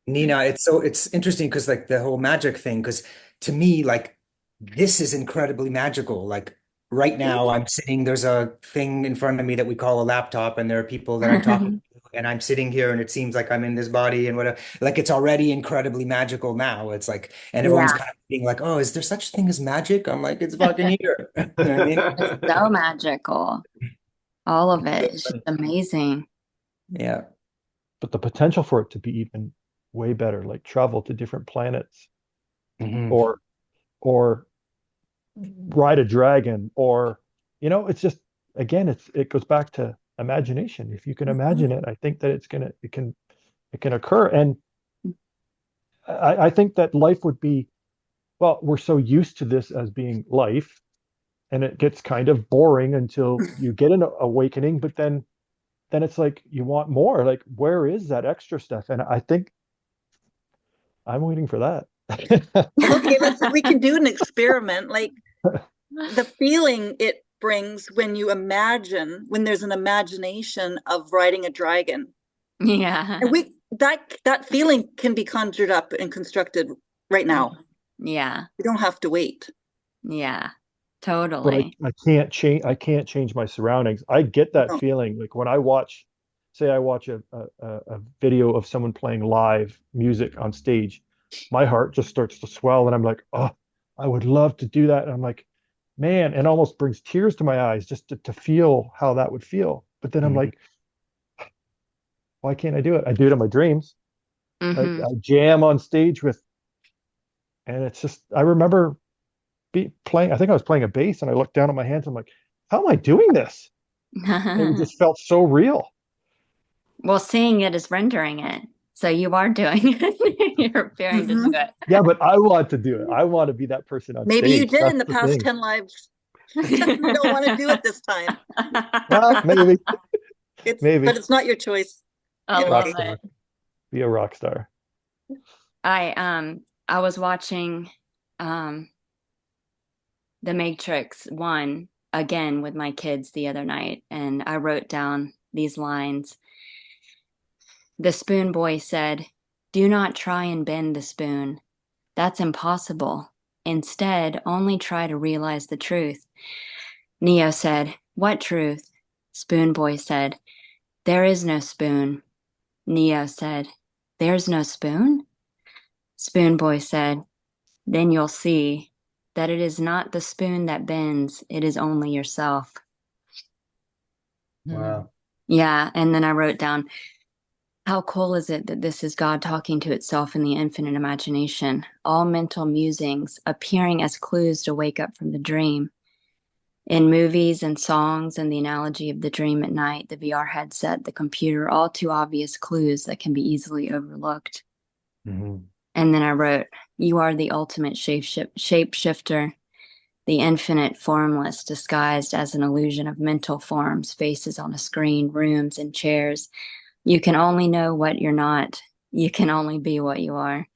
Nina, it's interesting because like the whole magic thing, because to me, like this is incredibly magical. Like right now I'm sitting, there's a thing in front of me that we call a laptop, and there are people that I'm talking to, and I'm sitting here and it seems like I'm in this body and whatever. Like it's already incredibly magical now. It's like, and everyone's kind of being like, oh, is there such thing as magic? I'm like, it's fucking here. You know what I mean? It's so magical. All of it. It's just amazing. Yeah. But the potential for it to be even way better, like travel to different planets, or ride a dragon, or it's just, again, it goes back to imagination. If you can imagine it, I think that it can occur. And I think that life would be, well, we're so used to this as being life, and it gets kind of boring until you get an awakening, but then it's like you want more. Like, where is that extra stuff? And I think I'm waiting for that. Okay, we can do an experiment. Like the feeling it brings when you imagine, when there's an imagination of riding a dragon. Yeah. And that feeling can be conjured up and constructed right now. Yeah. You don't have to wait. Yeah. Totally. But I can't change my surroundings. I get that feeling. Like when I watch, say I watch a video of someone playing live music on stage, my heart just starts to swell and I'm like, oh, I would love to do that. And I'm like, man, it almost brings tears to my eyes just to feel how that would feel. But then I'm like, why can't I do it? I do it in my dreams. Like I jam on stage and it's just, I remember playing, I think I was playing a bass and I looked down at my hands. I'm like, how am I doing this? And it just felt so real. Well, seeing it is rendering it. So you are doing it. You're appearing to do it. Yeah, but I want to do it. I want to be that person on Maybe stage. you did That's in the past 10 lives. You don't want to do it this time. Well, maybe. Maybe. But it's not your choice. I love it. Be a rock star. I was watching The Matrix 1 again with my kids the other night, and I wrote down these lines. The spoon boy said, "Do not try and bend the spoon. That's impossible. Instead, only try to realize the truth." Neo said, "What truth?" Spoon boy said, "There is no spoon." Neo said, "There's no spoon?" Spoon boy said, "Then you'll see that it is not the spoon that bends, it is only yourself." Wow. Yeah, and then I wrote down, how cool is it that this is God talking to itself in the infinite imagination, all mental musings appearing as clues to wake up from the dream. In movies and songs and the analogy of the dream at night, the VR headset, the computer, all too obvious clues that can be easily overlooked. And then I wrote, you are the ultimate shapeshifter, the infinite formless disguised as an illusion of mental forms, faces on a screen, rooms and chairs. You can only know what you're not. You can only be what you are.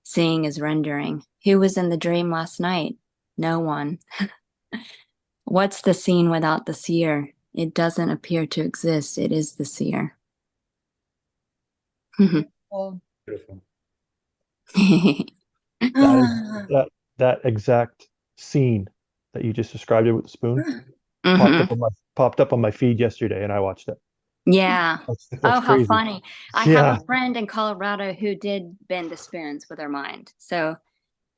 Seeing is rendering. Who was in the dream last night? No one. What's the scene without the seer? It doesn't appear to exist. It is the seer. Beautiful. that exact scene that you just described it with the spoon popped up on my feed yesterday, and I watched it. Yeah. That's how crazy. funny. I have a friend in Colorado who did bend the spoons with her mind. So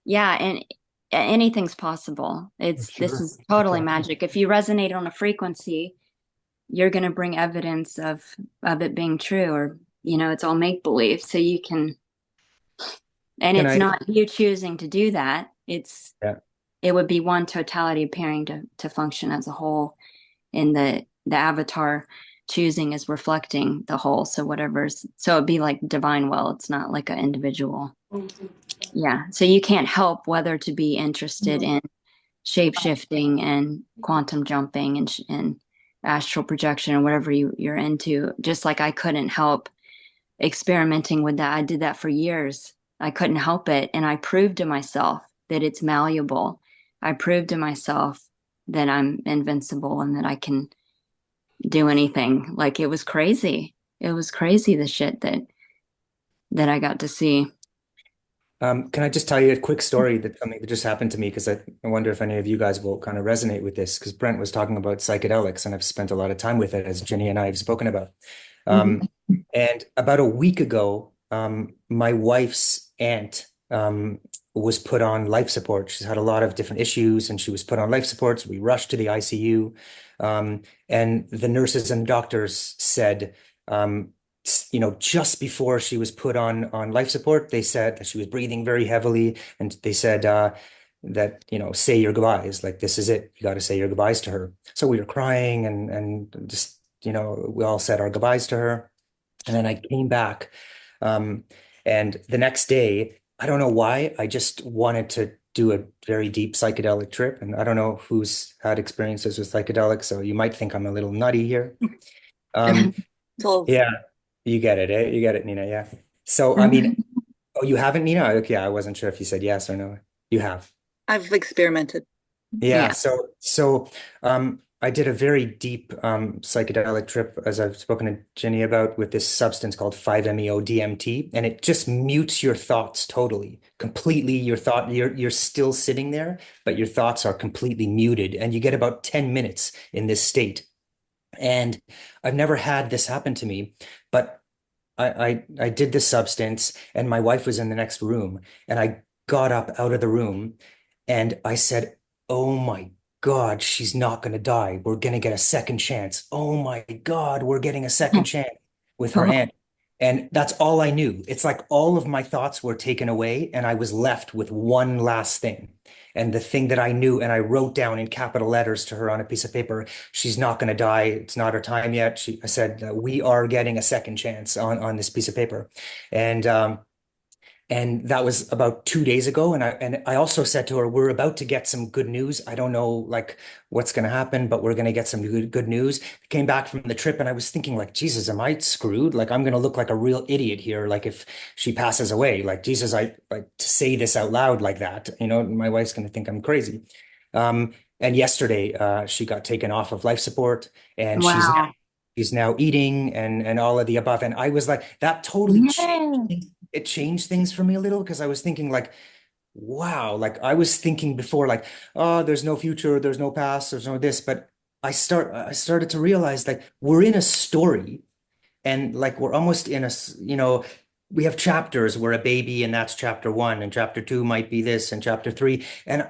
yeah, and anything's possible. This is totally magic. If you resonate on a frequency, you're going to bring evidence of it being true, or it's all make believe. So you can, and it's not you choosing to do that. It would be one totality appearing to function as a whole, in the avatar choosing is reflecting the whole. So it'd be like divine will. It's not like an individual. Yeah. So you can't help whether to be interested in shape shifting and quantum jumping and astral projection or whatever you're into. Just like I couldn't help experimenting with that. I did that for years. I couldn't help it. And I proved to myself that it's malleable. I proved to myself that I'm invincible and that I can do anything. Like, it was crazy. It was crazy, the shit that I got to see. Can I just tell you a quick story that something that just happened to me? Because I wonder if any of you guys will kind of resonate with this. Because Brent was talking about psychedelics, and I've spent a lot of time with it, as Ginny and I have spoken about. Mhm. And about a week ago, my wife's aunt was put on life support. She's had a lot of different issues, and she was put on life support. So we rushed to the ICU, and the nurses and doctors said, just before she was put on life support, they said that she was breathing very heavily, and they said that, say your goodbyes. Like, this is it. You got to say your goodbyes to her. So we were crying and just, we all said our goodbyes to her. And then I came back, um, and the next day, I don't know why, I just wanted to do a very deep psychedelic trip. And I don't know who's had experiences with psychedelics, so you might think I'm a little nutty here. Um, So yeah, you get it, eh? You get it, Nina. Yeah. So, I mean, oh, you haven't, Nina? Okay, I wasn't sure if you said yes or no. You have. I've experimented. Yeah. Yeah. So, I did a very deep psychedelic trip, as I've spoken to Ginny about, with this substance called 5-MeO-DMT, and it just mutes your thoughts totally, completely. You're still sitting there, but your thoughts are completely muted, and you get about 10 minutes in this state. And I've never had this happen to me, but I did this substance, and my wife was in the next room, and I got up out of the room, and I said, "Oh my God, she's not going to die. We're going to get a second chance. Oh my God, we're getting a second chance with her aunt." And that's all I knew. It's like all of my thoughts were taken away, and I was left with one last thing. And the thing that I knew, and I wrote down in capital letters to her on a piece of paper, "She's not going to die. It's not her time yet." I said, "We are getting a second chance on this piece of paper." And and that was about 2 days ago. And I also said to her, "We're about to get some good news. I don't know like what's going to happen, but we're going to get some good news." Came back from the trip, and I was thinking, like, Jesus, am I screwed? Like, I'm going to look like a real idiot here. Like, if she passes away, like, Jesus, I like to say this out loud like that. My wife's going to think I'm crazy. And yesterday, she got taken off of life support, and Wow. she's now eating and all of the above. And I was like, that totally changed Yeah. things. It changed things for me a little, because I was thinking, like, wow, like I was thinking before, like, oh, there's no future, there's no past, there's no this. But I started to realize, like, we're in a story, and like we're almost in we have chapters. We're a baby, and that's chapter one, and chapter two might be this, and chapter three. And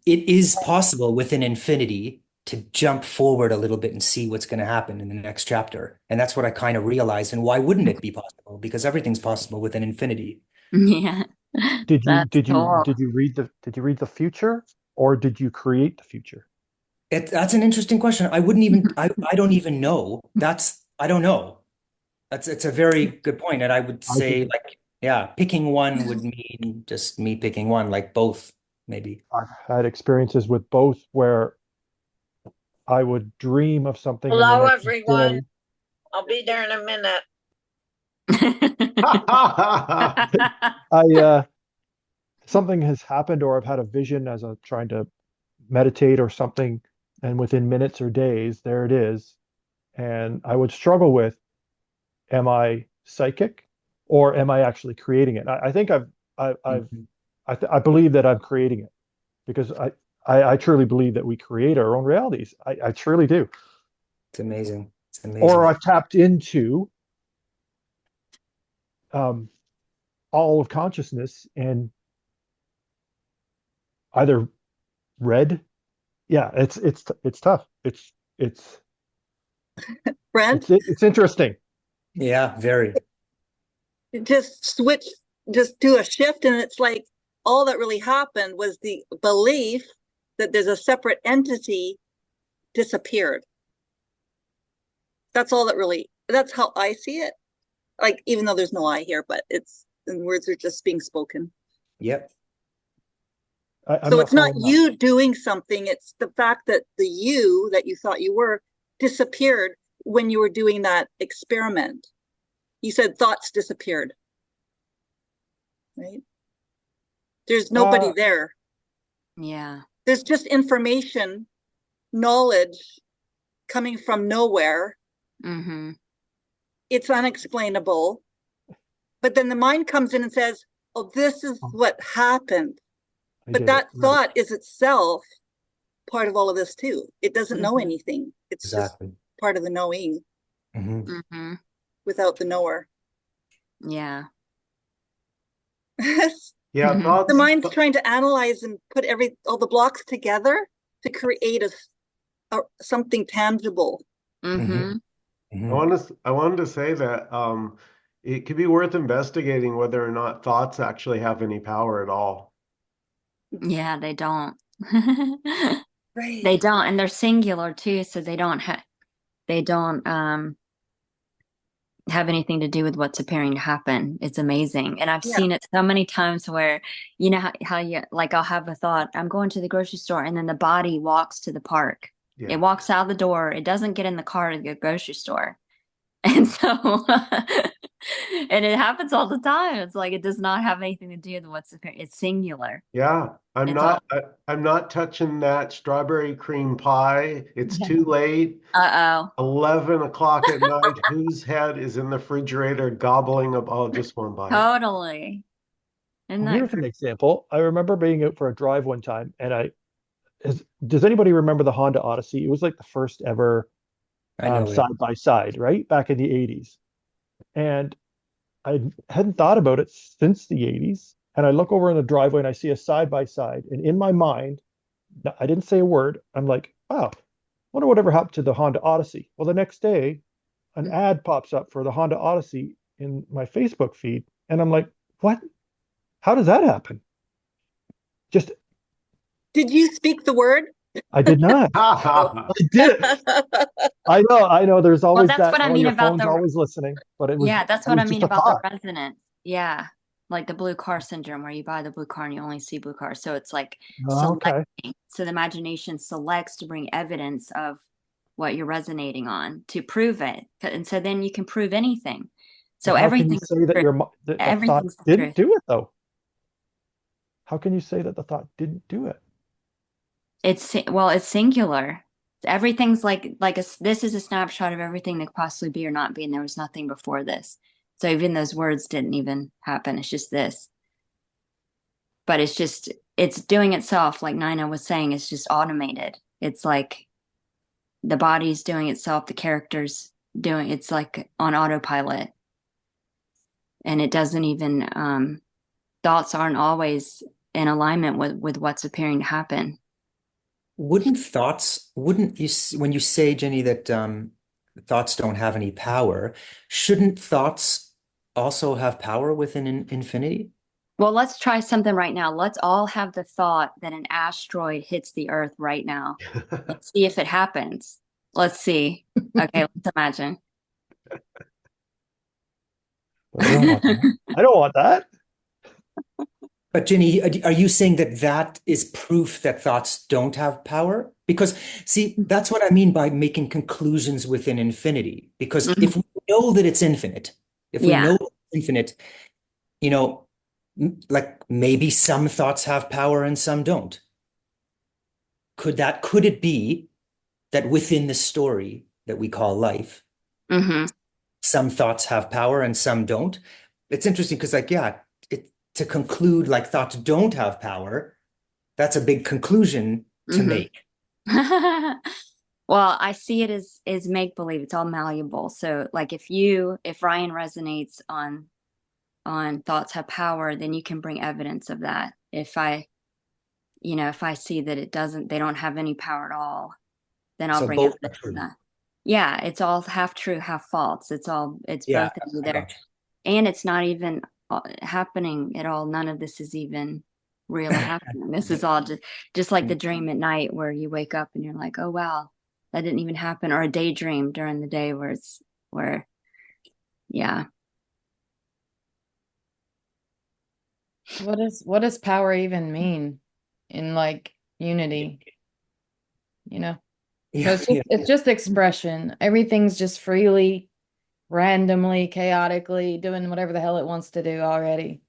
it is possible within infinity to jump forward a little bit and see what's going to happen in the next chapter. And that's what I kind of realized. And why wouldn't it be possible? Because everything's possible within infinity. Yeah. Did you That's did you cool. did you read the future, or did you create the future? That's an interesting question. I don't even know. I don't know. It's a very good point. And I would I say, can like, yeah, picking one would mean just me picking one, like both, maybe. I've had experiences with both where I would dream of something and the Hello, next everyone. day I'll be there in a minute. I something has happened, or I've had a vision as I'm trying to meditate or something, and within minutes or days, there it is. And I would struggle with, am I psychic, or am I actually creating it? I think Mhm. I believe that I'm creating it, because I truly believe that we create our own realities. I truly do. It's amazing. It's Or amazing. I've tapped into um, all of consciousness and either read. Yeah, it's tough. Brent, It's interesting. Yeah, very. just switch, just do a shift. And it's like all that really happened was the belief that there's a separate entity disappeared. That's all that really, that's how I see it. Like, even though there's no I here, but it's, and words are just being spoken. Yep. I'm So not it's not following that. you doing something, it's the fact that the you that you thought you were disappeared when you were doing that experiment. You said thoughts disappeared, right? There's nobody Uh, there. Yeah. There's just information, knowledge coming from nowhere. Mm-hmm. It's unexplainable. But then the mind comes in and says, oh, this is what happened. But that thought is itself part of all of this too. It doesn't know anything. It's Exactly. just part of the knowing Mm-hmm. without the knower. Yeah. Yeah, Mhm. thoughts. The mind's trying to analyze and put all the blocks together to create something tangible. Mm-hmm. I wanted to say that it could be worth investigating whether or not thoughts actually have any power at all. Yeah, they don't. Right. They don't, and they're singular too, so they don't have anything to do with what's appearing to happen. It's amazing. And I've Yeah. seen it so many times where, you know how you like I'll have a thought, I'm going to the grocery store, and then the body walks to the park. Yeah. It walks out the door. It doesn't get in the car to the grocery store. And so and it happens all the time. It's like it does not have anything to do with what's appearing. It's singular. Yeah, I'm It's all not touching that strawberry cream pie. It's too late. uh-oh. 11 o'clock at night. Whose head is in the refrigerator gobbling up? Oh, just one bite. Totally. Isn't Well, that here's an example. I remember being out for a drive one time, and does anybody remember the Honda Odyssey? It was like the first ever I know it. side by side, right? Back in the 80s. And I hadn't thought about it since the 80s. And I look over in the driveway and I see a side by side. And in my mind, I didn't say a word. I'm like, wow, wonder whatever happened to the Honda Odyssey. Well, the next day, an ad pops up for the Honda Odyssey in my Facebook feed. And I'm like, what? How does that happen? Just, Did you speak the word? I did not. I did. I know. There's Well, always that's that. what I Oh, mean your about phone's the always listening. But yeah, that's it what was I just mean a about the thought. resonance. Yeah. Like the blue car syndrome where you buy the blue car and you only see blue cars. So it's like Oh, okay. selecting. So the imagination selects to bring evidence of what you're resonating on to prove it. And so then you can prove anything. So Well, how can you everything's say that true. that the thought Everything's the didn't truth. do it though? How can you say that the thought didn't do it? It's singular. Everything's this is a snapshot of everything that could possibly be or not be, and there was nothing before this. So even those words didn't even happen. It's just this. But it's doing itself, like Nina was saying, it's just automated. It's like the body's doing itself, the character's doing it's like on autopilot. And it doesn't even thoughts aren't always in alignment with what's appearing to happen. Wouldn't you, when you say, Jenny, that thoughts don't have any power, shouldn't thoughts also have power within infinity? Well, let's try something right now. Let's all have the thought that an asteroid hits the Earth right now. Let's see if it happens. Let's see. Okay, let's imagine. But I don't want that. I don't want that. But Jenny, are you saying that that is proof that thoughts don't have power? Because, see, that's what I mean by making conclusions within infinity. Because if we know that it's infinite, if we know it's infinite, you know, like maybe some thoughts have power and some don't. Could it be that within the story that we call life, some thoughts have power and some don't? It's interesting because, like, to conclude like thoughts don't have power, that's a big conclusion to make. Well, I see it as make believe. It's all malleable. So like if Ryan resonates on thoughts have power, then you can bring evidence of that. If I see that they don't have any power at all, then I'll So bring both evidence are true. of that. Yeah, it's all half true, half false. It's both in there. And it's not even happening at all. None of this is even real or happening. This is all just like the dream at night where you wake up and you're like, oh wow, that didn't even happen. Or a daydream during the day yeah. What does power even mean in like unity? You know? So it's just expression. Everything's just freely, randomly, chaotically doing whatever the hell it wants to do already.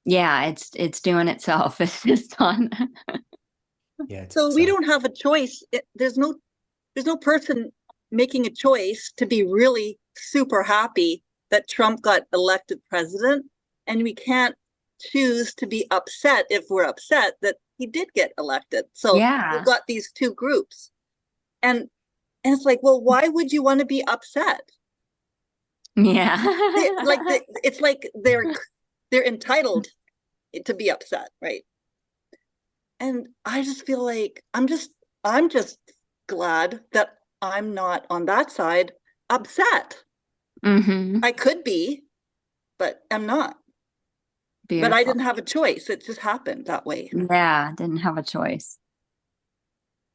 Yeah, it's doing itself. It's just on. Yeah, it's So we itself. don't have a choice. There's no person making a choice to be really super happy that Trump got elected president, and we can't choose to be upset if we're upset that he did get elected. So we've Yeah. got these two groups, and it's like, well, why would you want to be upset? Yeah. It's like they're entitled to be upset, right? And I just feel like I'm just glad that I'm not on that side upset. Mm-hmm. I could be, but I'm not. But I Beautiful. didn't have a choice. It just happened that way. Yeah, didn't have a choice.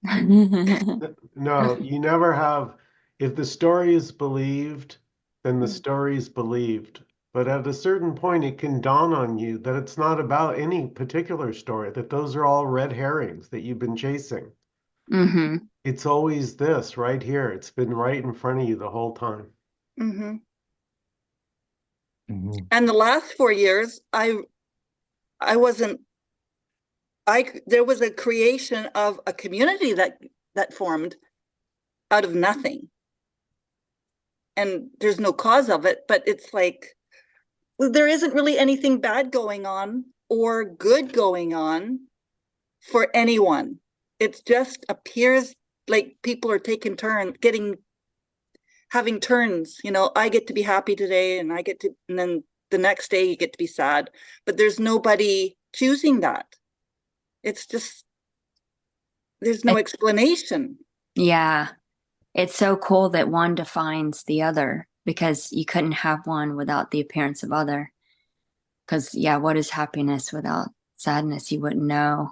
No, you never have. If the story is believed, then the story is believed. But at a certain point, it can dawn on you that it's not about any particular story, that those are all red herrings that you've been chasing. Mm-hmm. It's always this right here. It's been right in front of you the whole time. Mm-hmm. Mhm. And the last 4 years, I wasn't. There was a creation of a community that formed out of nothing, and there's no cause of it. But it's like, well, there isn't really anything bad going on or good going on for anyone. It just appears like people are taking turns, having turns. I get to be happy today, and then the next day you get to be sad. But there's nobody choosing that. It's just there's no explanation. Yeah. It's so cool that one defines the other because you couldn't have one without the appearance of other. Because, yeah, what is happiness without sadness? You wouldn't know,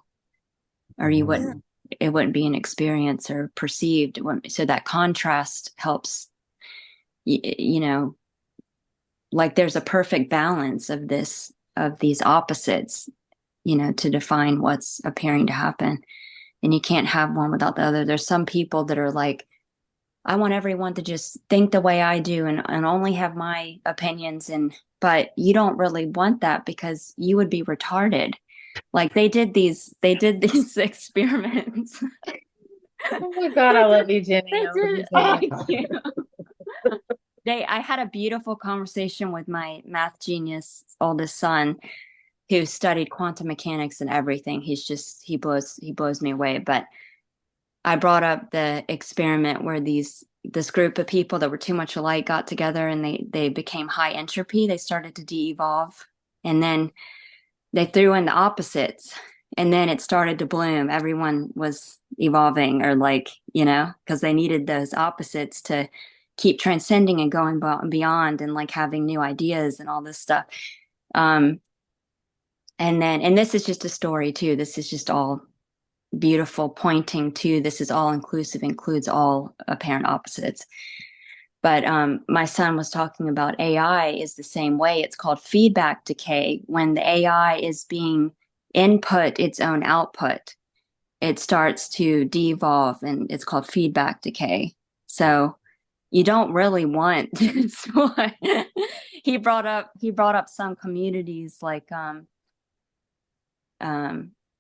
or you Mhm. Yeah. it wouldn't be an experience or perceived. So that contrast helps, you know, like there's a perfect balance of these opposites, to define what's appearing to happen. And you can't have one without the other. There's some people that are like, I want everyone to just think the way I do and only have my opinions, but you don't really want that because you would be retarded. Like they did these experiments. Oh my God, I love you, Jenny. They I love you did. so Oh, much. thank you. I had a beautiful conversation with my math genius oldest son who studied quantum mechanics and everything. He blows me away. But I brought up the experiment where this group of people that were too much alike got together and they became high entropy. They started to de-evolve, and then they threw in the opposites, and then it started to bloom. Everyone was evolving, or because they needed those opposites to keep transcending and going beyond and like having new ideas and all this stuff. Um, and this is just a story too. This is just all beautiful, pointing to this is all inclusive, includes all apparent opposites. But my son was talking about AI is the same way. It's called feedback decay. When the AI is being input its own output, it starts to devolve, and it's called feedback decay. So you don't really want he brought up some communities like um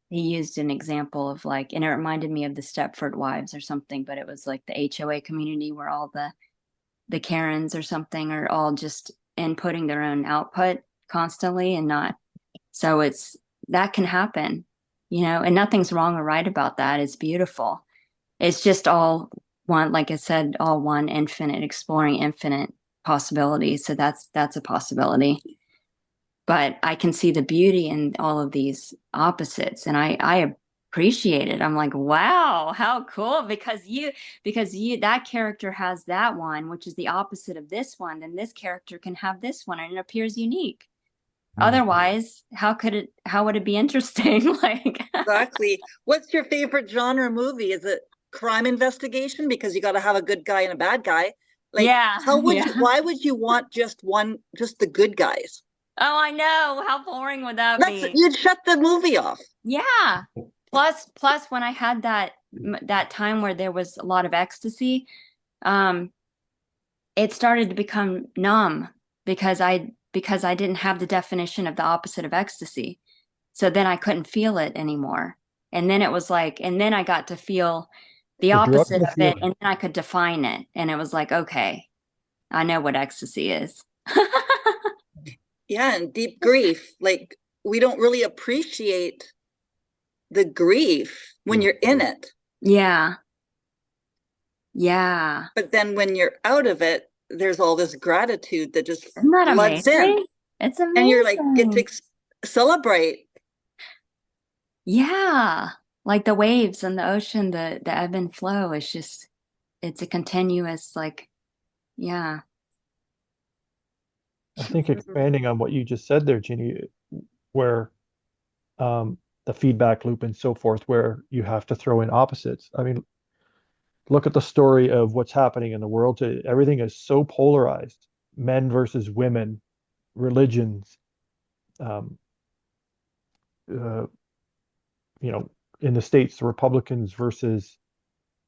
he used an example of like, and it reminded me of the Stepford Wives or something, but it was like the HOA community where all the Karens or something are all just inputting their own output constantly and not. So that can happen, and nothing's wrong or right about that. It's beautiful. It's just all one, like I said, all one infinite, exploring infinite possibilities. So that's a possibility. But I can see the beauty in all of these opposites, and I appreciate it. I'm like, wow, how cool! Because you that character has that one, which is the opposite of this one, then this character can have this one, and it appears unique. Otherwise, how would it be interesting? Like, Exactly. What's your favorite genre movie? Is it crime investigation? Because you got to have a good guy and a bad guy. Like, yeah, yeah. why would you want just the good guys? Oh, I know. How boring would that be? You'd shut the movie off. Yeah. Plus, when I had that time where there was a lot of ecstasy, um, it started to become numb because because I didn't have the definition of the opposite of ecstasy. So then I couldn't feel it anymore. And then it was like, and then I got to feel the The drug opposite of of it, feeling. and then I could define it. And it was like, okay, I know what ecstasy is. Yeah, and deep grief. Like, we don't really appreciate the grief when you're in it. Yeah. Yeah. But then when you're out of it, there's all this gratitude that just Isn't that floods in. amazing? It's And you're like, get amazing. to celebrate. Yeah. Like the waves and the ocean, the ebb and flow is just, it's a continuous, like, yeah. I think expanding on what you just said there, Ginny, where the feedback loop and so forth, where you have to throw in opposites. I mean, look at the story of what's happening in the world today. Everything is so polarized, men versus women, religions, um, uh, you know, in the States, the Republicans versus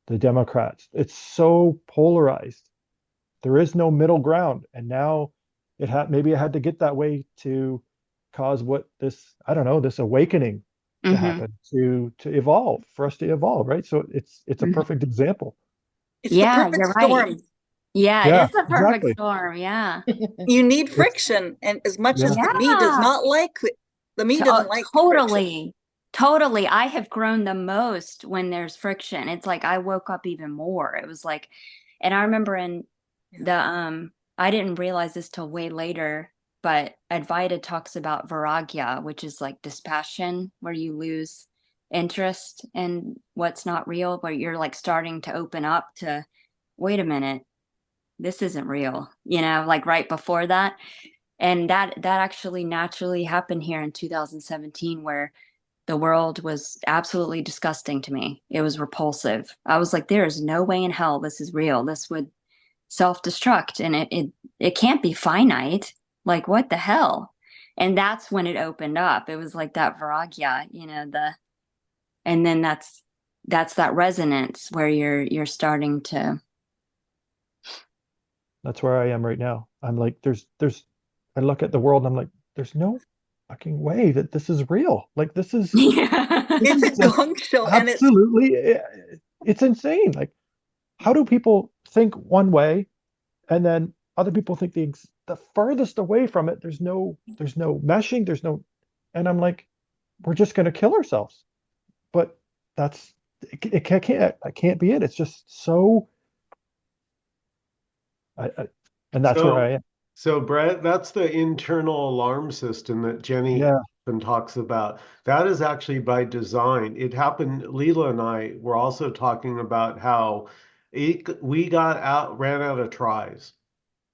the Democrats. It's so polarized. There is no middle ground. And now maybe it had to get that way to cause what this, I don't know, this awakening to happen, to evolve, for us to evolve, right? So it's a perfect example. It's the Yeah, perfect you're right. storm. Yeah, Yeah, it is a perfect exactly. storm. Yeah. You need It's friction. And as much yeah. as the me does Yeah. not like, the me doesn't like friction. Totally. Totally. I have grown the most when there's friction. It's like I woke up even more. It was like, and I remember in the I didn't realize this till way later, but Advaita talks about viragya, which is like dispassion, where you lose interest in what's not real, where you're like starting to open up to, wait a minute, this isn't real, like right before that. And that actually naturally happened here in 2017, where the world was absolutely disgusting to me. It was repulsive. I was like, there is no way in hell this is real. This would self-destruct, and it can't be finite. Like, what the hell? And that's when it opened up. It was like that viragya, and then that's that resonance where you're starting to. That's where I am right now. I'm like, I look at the world and I'm like, there's no fucking way that this is real. Like Yeah. this It's is a just gong show, and absolutely, it's insane. Like, how do people think one way and then other people think the furthest away from it? There's no meshing, and I'm like, we're just gonna kill ourselves. But that's I can't be it. It's just so and that's where I So, am. so Brett, that's the internal alarm system that Jenny Yeah. often talks about. That is actually by design. It happened, Leela and I were also talking about how we ran out of tries.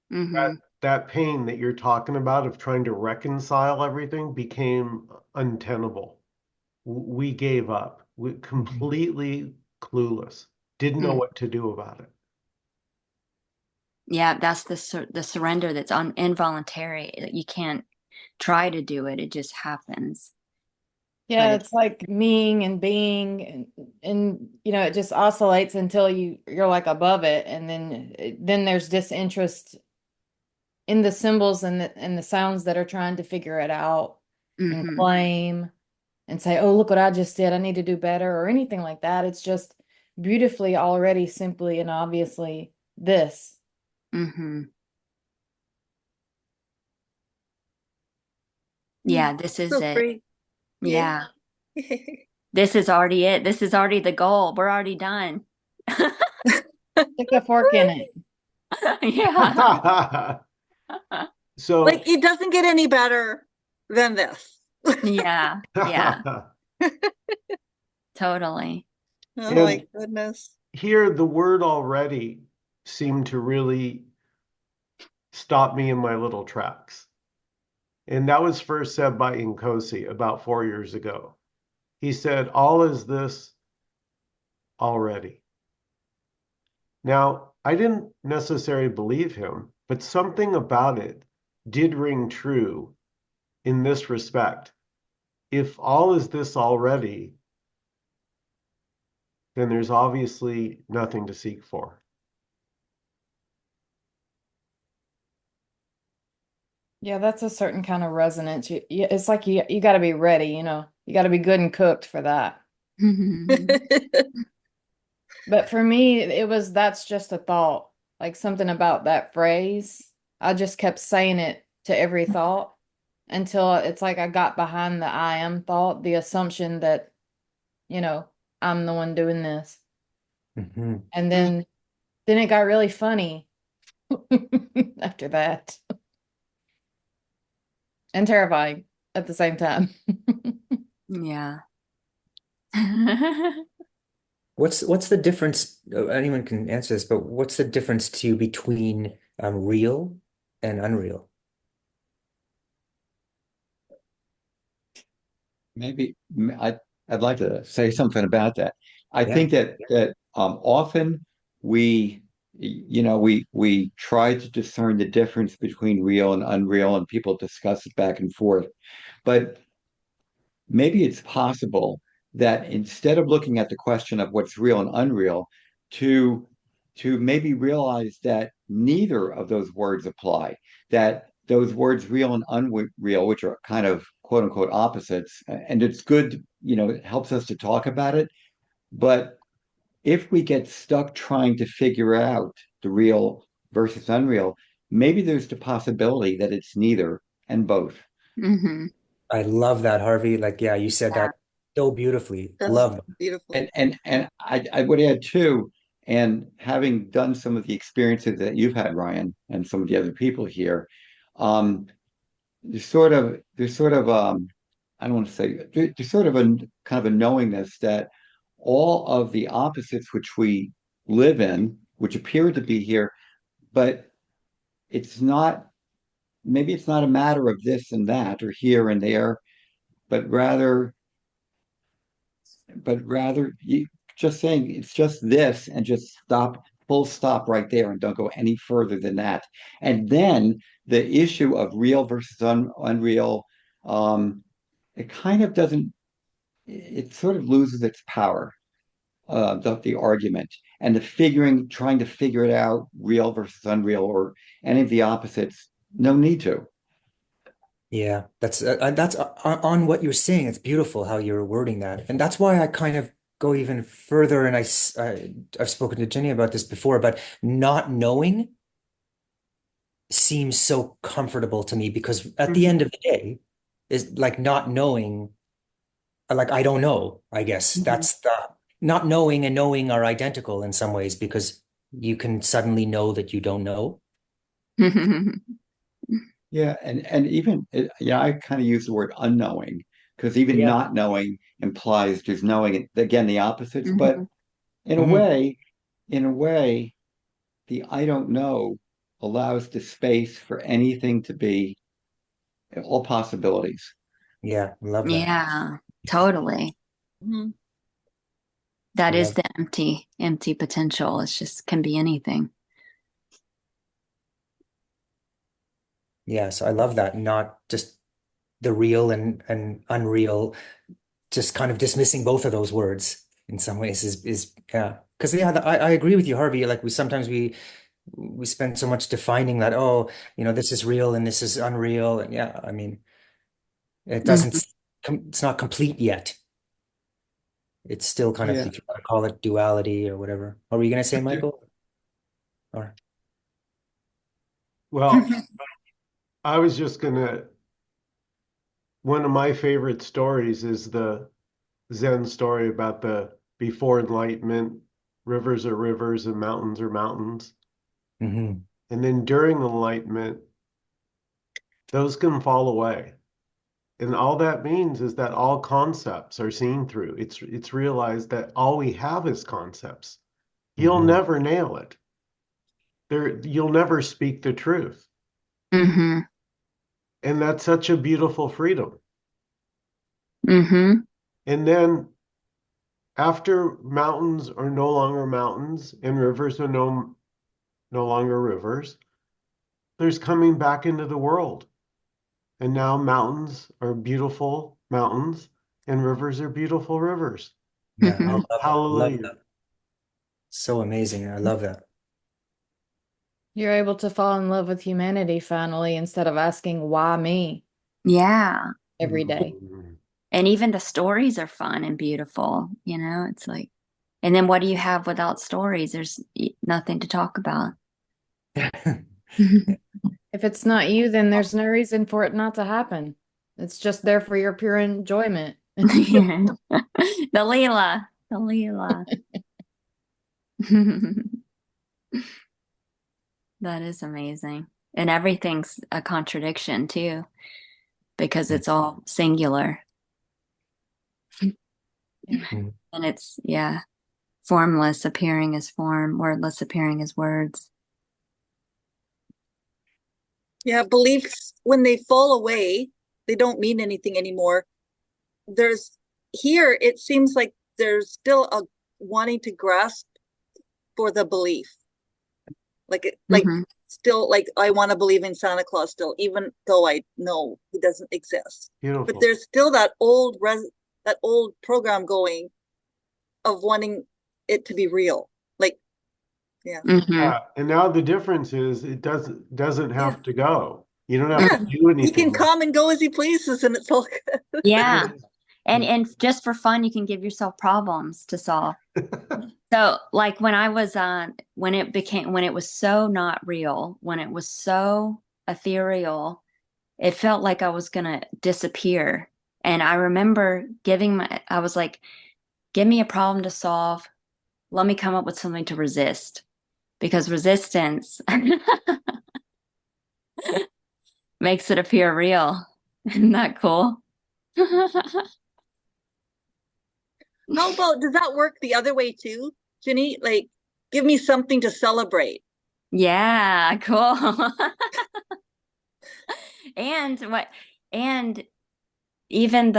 That Mm-hmm. that pain that you're talking about of trying to reconcile everything became untenable. We gave up. We Mhm. completely clueless. Didn't know Mm. what to do about it. Yeah, that's the surrender that's involuntary. You can't try to do it. It just happens. But Yeah, it's like meing and being and it just oscillates until you're like above it, and then there's disinterest in the symbols and the sounds that are trying to figure it out and mm-hmm. claim and say, "Oh, look what I just did. I need to do better," or anything like that. It's just beautifully already simply and obviously this. Mm-hmm. it's Yeah, this is so it. free. Yay. Yeah. This is already it. This is already the goal. We're already done. Stick a fork in it. Yeah. So Like, it doesn't get any better than this. Yeah. Yeah. Totally. Oh and my goodness. here the word already seemed to really stop me in my little tracks. And that was first said by Nkosi about 4 years ago. He said, all is this already. Now, I didn't necessarily believe him, but something about it did ring true in this respect. If all is this already, then there's obviously nothing to seek for. Yeah, that's a certain kind of resonance. It's like you got to be ready, you know. You got to be good and cooked for that. But for me, that's just a thought, like something about that phrase. I just kept saying it to every thought until it's like I got behind the I am thought, the assumption that, you know, I'm the one doing this. Mhm. And then it got really funny after that and terrifying at the same time. Yeah. What's the difference? Anyone can answer this, but what's the difference to you between real and unreal? Maybe I'd like to say something about that. I Yeah. think that often we we try to discern the difference between real and unreal, and people discuss it back and forth. But maybe it's possible that instead of looking at the question of what's real and unreal, to maybe realize that neither of those words apply, that those words real and unreal, which are kind of quote unquote opposites, and it's good, it helps us to talk about it. But if we get stuck trying to figure out the real versus unreal, maybe there's the possibility that it's neither and both. Hmm. I love that, Harvey. Like, yeah, you said Yeah. that so beautifully. That's Love that. beautiful. And I would add too, and having done some of the experiences that you've had, Ryan, and some of the other people here, um, there's sort of I don't want to say there's sort of a kind of a knowingness that all of the opposites which we live in, which appear to be here, but it's not, maybe it's not a matter of this and that or here and there, but rather you just saying it's just this and just stop, full stop right there and don't go any further than that. And then the issue of real versus unreal, it kind of doesn't, it sort of loses its power, the argument and the figuring, trying to figure it out, real versus unreal or any of the opposites. No need to. Yeah, that's on what you're saying. It's beautiful how you're wording that, and that's why I kind of go even further. And I've spoken to Jenny about this before, but not knowing seems so comfortable to me because at the end of the day, is like not knowing, like I don't know. I guess Hmm. that's the not knowing and knowing are identical in some ways because you can suddenly know that you don't know. Yeah, and even yeah, I kind of use the word unknowing because even Yeah. not knowing implies there's knowing, again, the opposites. But Hmm. in a Hmm. way, in a way, the I don't know allows the space for anything to be, all possibilities. Yeah, I love that. Yeah, totally. Mhm. I That is love. the empty potential. It's just can be anything. Yeah, so I love that. Not just the real and unreal, just kind of dismissing both of those words in some ways is yeah. Because yeah, I agree with you, Harvey. Like we spend so much defining that, oh, this is real and this is unreal. And yeah, I mean, it doesn't Hmm. it's not complete yet. It's still kind of, Yeah. if you want to call it duality or whatever. What were you gonna say, Michael? Or Well, I was just gonna, one of my favorite stories is the Zen story about the before enlightenment, rivers are rivers and mountains are mountains. Mhm. And then during enlightenment, those can fall away. And all that means is that all concepts are seen through. It's realized that all we have is concepts. You'll Mhm. never nail it. You'll never speak the truth. Hmm. And that's such a beautiful freedom. Hmm. And then after mountains are no longer mountains and rivers are no longer rivers, there's coming back into the world. And now mountains are beautiful mountains and rivers are beautiful rivers. Yeah, I love that. Love Hallelujah. that. So amazing. I love that. You're able to fall in love with humanity finally instead of asking why me Yeah. every day. And even the stories are fun and beautiful, you know, it's like, and then what do you have without stories? There's nothing to talk about. If it's not you, then there's no reason for it not to happen. It's just there for your pure enjoyment. The Leela. The Leela. That is amazing. And everything's a contradiction too, because it's all singular. Yeah. And it's, yeah, formless appearing as form, wordless appearing as words. Yeah, beliefs, when they fall away, they don't mean anything anymore. There's here, it seems like there's still a wanting to grasp for the belief. Like still, like I want to believe in Santa Claus still, even though I know he doesn't exist. Beautiful. But there's still that old program going of wanting it to be real. Like, yeah. And now the difference is it doesn't have to go. You don't have to do anything. He can come and go as he pleases, and it's all good. Yeah. And just for fun, you can give yourself problems to solve. So like when I was when it was so not real, when it was so ethereal, it felt like I was gonna disappear. And I remember I was like, give me a problem to solve. Let me come up with something to resist. Because resistance makes it appear real. Isn't that cool? How about, does that work the other way too, Ginny? Like, give me something to celebrate. Yeah, cool. And even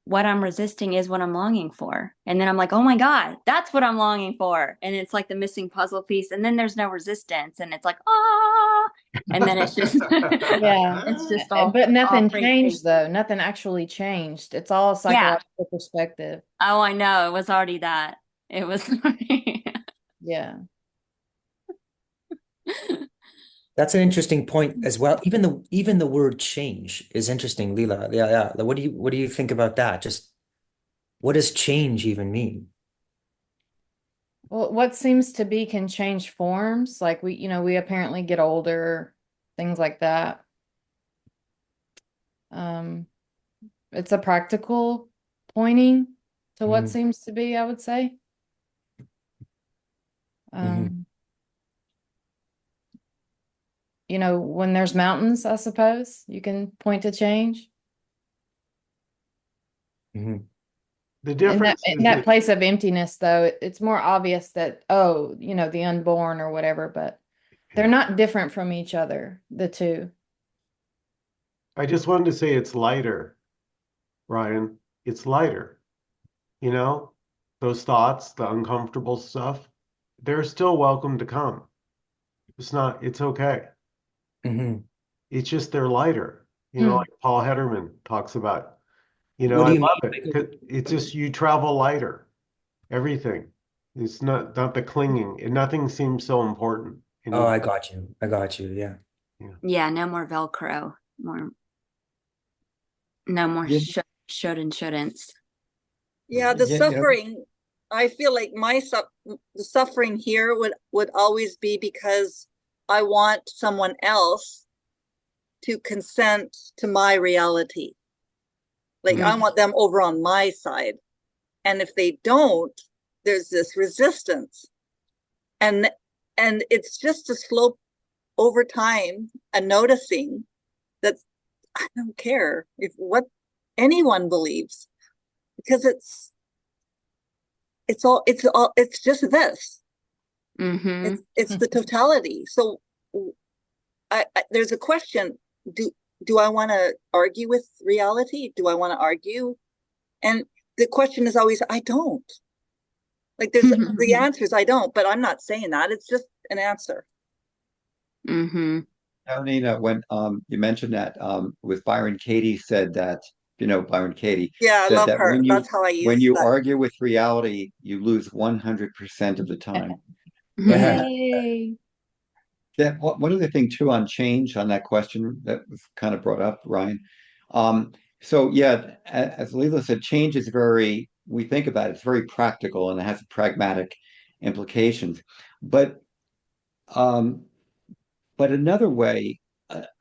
what I'm resisting is what I'm longing for. And then I'm like, oh my God, that's what I'm longing for. And it's like the missing puzzle piece. And then there's no resistance. And it's like, ah. And then it's just, Yeah. it's just all. But nothing all great changed things. though. Nothing actually changed. It's all a psychological perspective. Oh, I know. It was already that. It was. Yeah. That's an interesting point as well. Even the word change is interesting, Leela. Yeah. What do you think about that? Just what does change even mean? Well, what seems to be can change forms. Like we apparently get older, things like that. It's a practical pointing to what seems to be, I would say. When there's mountains, I suppose you can point to change. The difference in that place of emptiness, though, it's more obvious that, the unborn or whatever, but they're not different from each other, the two. I just wanted to say it's lighter, Ryan. It's lighter. You know, those thoughts, the uncomfortable stuff, they're still welcome to come. It's okay. It's just they're lighter. Like Paul Hederman talks about. I love it. It's just you travel lighter. Everything. It's not the clinging. And nothing seems so important Oh, anymore. I got you. Yeah. Yeah, no more Velcro. No more should and shouldn'ts. Yeah, the suffering, I feel like the suffering here would always be because I want someone else to consent to my reality. Like I want them over on my side. And if they don't, there's this resistance. And it's just a slope over time and noticing that I don't care if what anyone believes, because it's just this. It's the totality. So there's a question: do I want to argue with reality? Do I want to argue? And the question is always, I don't. Like there's the answer is I don't, but I'm not saying that. It's just an answer. Now, Nina, when you mentioned that with Byron Katie said that, Byron Katie I said love that her. That's how I use when you that. argue with reality, you lose 100% of the time. Yay. that one other thing too on change on that question that was kind of brought up, Ryan. So yeah, as Leela said, change is very, we think about it, it's very practical and it has pragmatic implications. But um, but another way,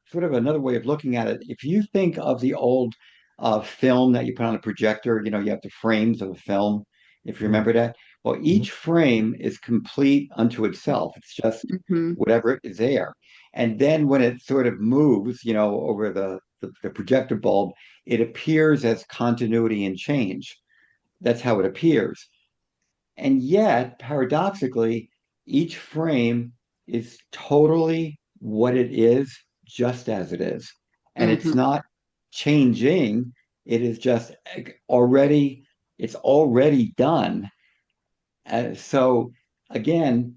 sort of another way of looking at it, if you think of the old film that you put on a projector, you know, you have the frames of a film, if you remember that. Well, Mhm. each frame is complete unto itself. It's just Mm-hmm. whatever is there. And then when it sort of moves, you know, over the projector bulb, it appears as continuity and change. That's how it appears. And yet, paradoxically, each frame is totally what it is, just as it is. And it's Mm-hmm. not changing, it is just already, it's already done. So again,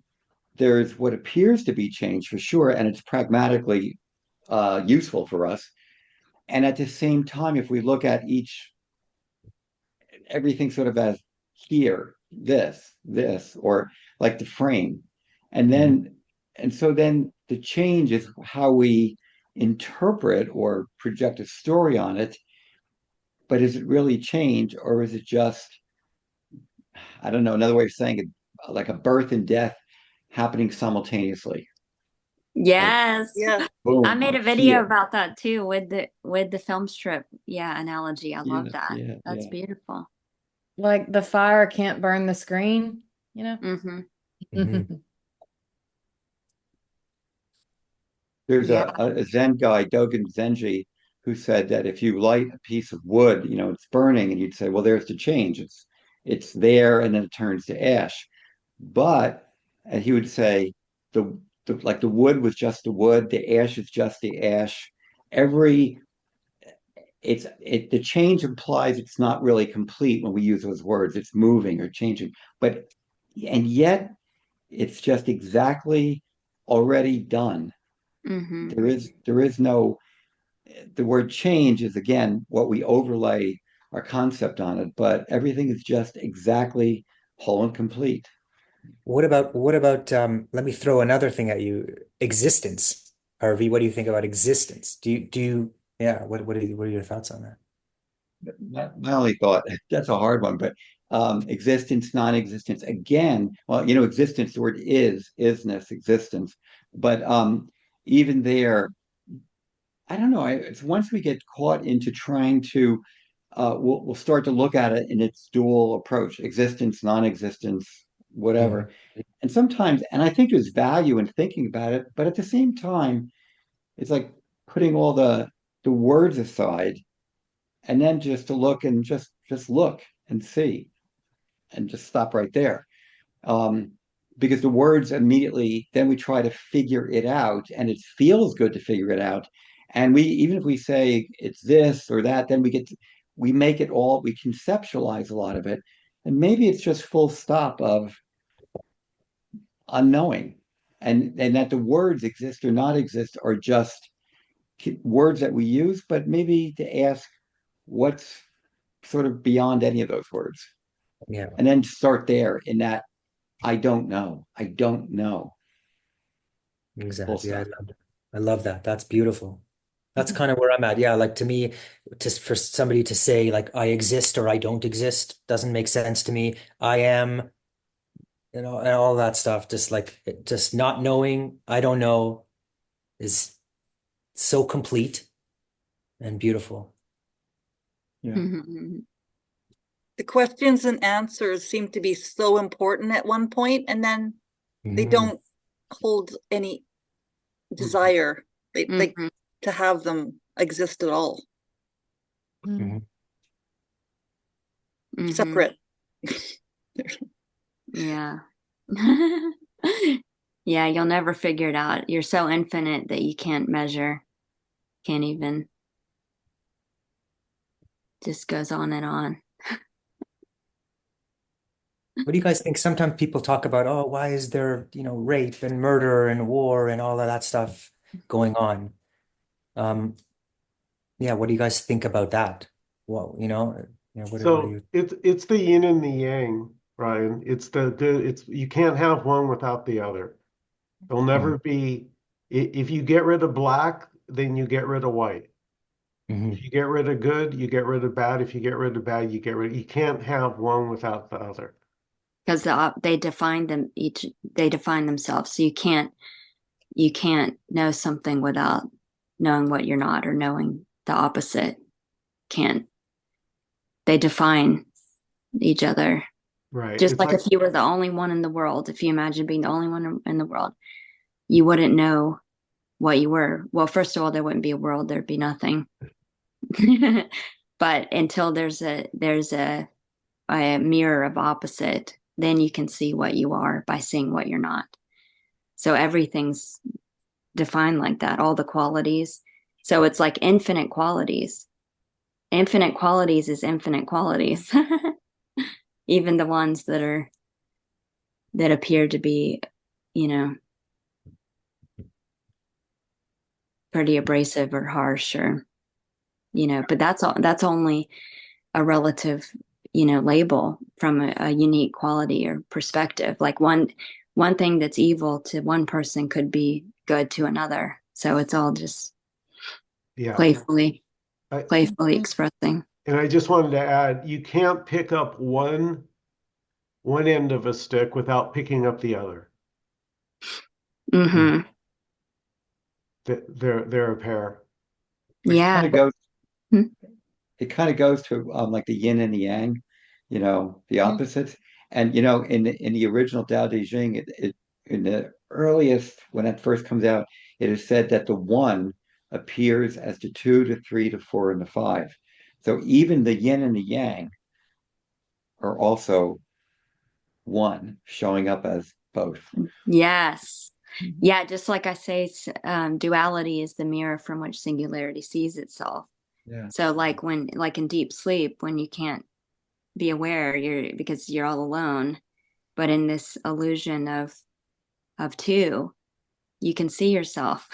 there's what appears to be change for sure, and it's pragmatically useful for us. And at the same time, if we look at each everything sort of as here, this, or like the frame. And Mhm. then, and so then the change is how we interpret or project a story on it. But is it really change or is it just, I don't know, another way of saying it, like a birth and death happening simultaneously? Like, Yes. Yeah. I boom, made I'm a video here. about that too with the film strip. Yeah, analogy. I love Yeah, that. yeah, That's yeah. beautiful. Like the fire can't burn the screen, you know? Mm-hmm. Mhm. There's Yeah. a Zen guy, Dogen Zenji, who said that if you light a piece of wood, you know, it's burning, and you'd say, well, there's the change. It's there, and then it turns to ash. But, and he would say, like the wood was just the wood, the ash is just the ash. Every the change implies it's not really complete when we use those words. It's moving or changing, but and yet it's just exactly already done. Mm-hmm. There is no, the word change is again what we overlay our concept on it, but everything is just exactly whole and complete. Let me throw another thing at you. Existence. RV, what do you think about existence? Yeah, what are your thoughts on that? My only thought, that's a hard one, but existence, non-existence, again, well, you know, existence, the word is, isness, existence. But even there, I don't know. It's once we get caught into trying to, we'll start to look at it in its dual approach, existence, non-existence, Yeah. whatever. And sometimes, and I think there's value in thinking about it, but at the same time, it's like putting all the words aside and then just to look and just look and see and just stop right there. Um, because the words immediately, then we try to figure it out, and it feels good to figure it out. And we, even if we say it's this or that, then we make it all, we conceptualize a lot of it. And maybe it's just full stop of unknowing. And that the words exist or not exist are just words that we use, but maybe to ask what's sort of beyond any of those words. Yeah, And then start there in that I don't know. I don't know. Full exactly. stop. I love that. That's beautiful. That's kind of where I'm at. Yeah, like to me, just for somebody to say like I exist or I don't exist doesn't make sense to me. I am, and all that stuff. Just not knowing, I don't know is so complete and beautiful. Yeah. Mm-hmm. The questions and answers seem to be so important at one point, and then they Mhm. don't hold any desire they Mm-hmm. to have them exist at all. Mhm. Mm-hmm. Separate. Yeah. Yeah, you'll never figure it out. You're so infinite that you can't measure, can't even, just goes on and on. What do you guys think? Sometimes people talk about, oh, why is there, rape and murder and war and all of that stuff going on? Um, yeah, what do you guys think about that? Well, what do So you? it's the yin and the yang, Ryan. It's you can't have one without the other. There'll Mhm. never be If you get rid of black, then you get rid of white. If you get rid of good, you get rid of bad. If you get rid of bad, you get rid. You can't have one without the other. Because they define them each. They define themselves. So you can't know something without knowing what you're not, or knowing the opposite. Can't. They define each other. Right. Just It's like like, if you were the only one in the world, if you imagine being the only one in the world, you wouldn't know what you were. Well, first of all, there wouldn't be a world, there'd be nothing. But until there's a mirror of opposite, then you can see what you are by seeing what you're not. So everything's defined like that, all the qualities. So it's like infinite qualities. Infinite qualities is infinite qualities. Even the ones that appear to be, you know, pretty abrasive or harsh, or, you know, but that's only a relative, you know, label from a unique quality or perspective. Like one thing that's evil to one person could be good to another. So it's all just yeah. playfully I, expressing. and I just wanted to add, you can't pick up one end of a stick without picking up the other. Mm-hmm. They're a pair. Which Yeah. kind of goes, Hmm. it kind of goes to like the yin and the yang, you know, the opposites. And you know, in the original Tao Te Ching, in the earliest, when it first comes out, it is said that the one appears as the two, the three, the four, and the five. So even the yin and the yang are also one, showing up as both. Yes. Yeah, just like I say, duality is the mirror from which singularity sees itself. Yeah. So like in deep sleep, when you can't be aware, because you're all alone, but in this illusion of two, you can see yourself.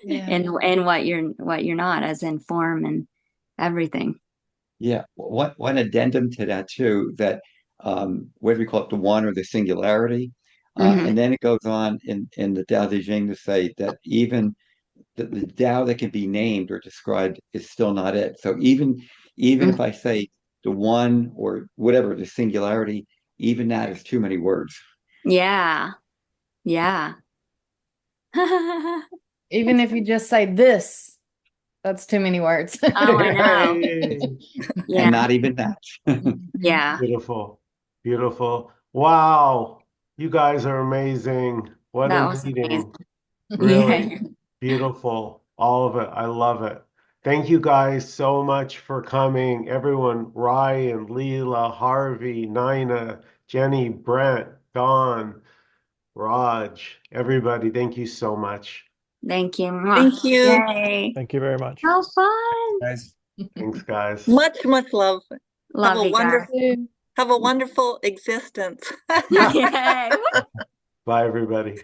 Yeah. and what you're not, as in form and everything. Yeah. One addendum to that too, that whether we call it the one or the singularity, Mm-hmm. and then it goes on in the Tao Te Ching to say that even the Tao that can be named or described is still not it. So even if I say the one or whatever, the singularity, even that is too many words. Yeah. Yeah. Even if you just say this, that's too many words. Oh, I know. Hey, Yeah. And not even that. Yeah. beautiful, beautiful. Wow, you guys are amazing. What a That was meeting. amazing. Really Yeah. beautiful. All of it. I love it. Thank you guys so much for coming. Everyone, Ryan, Leela, Harvey, Nina, Jenny, Brent, Dawn, Raj, everybody, thank you so much. Thank you. Thank you. Yay. Thank you very much. How fun. Guys. Thanks, guys. Much, much love. Have Love a you guys. have a wonderful existence. Yay. Bye, everybody.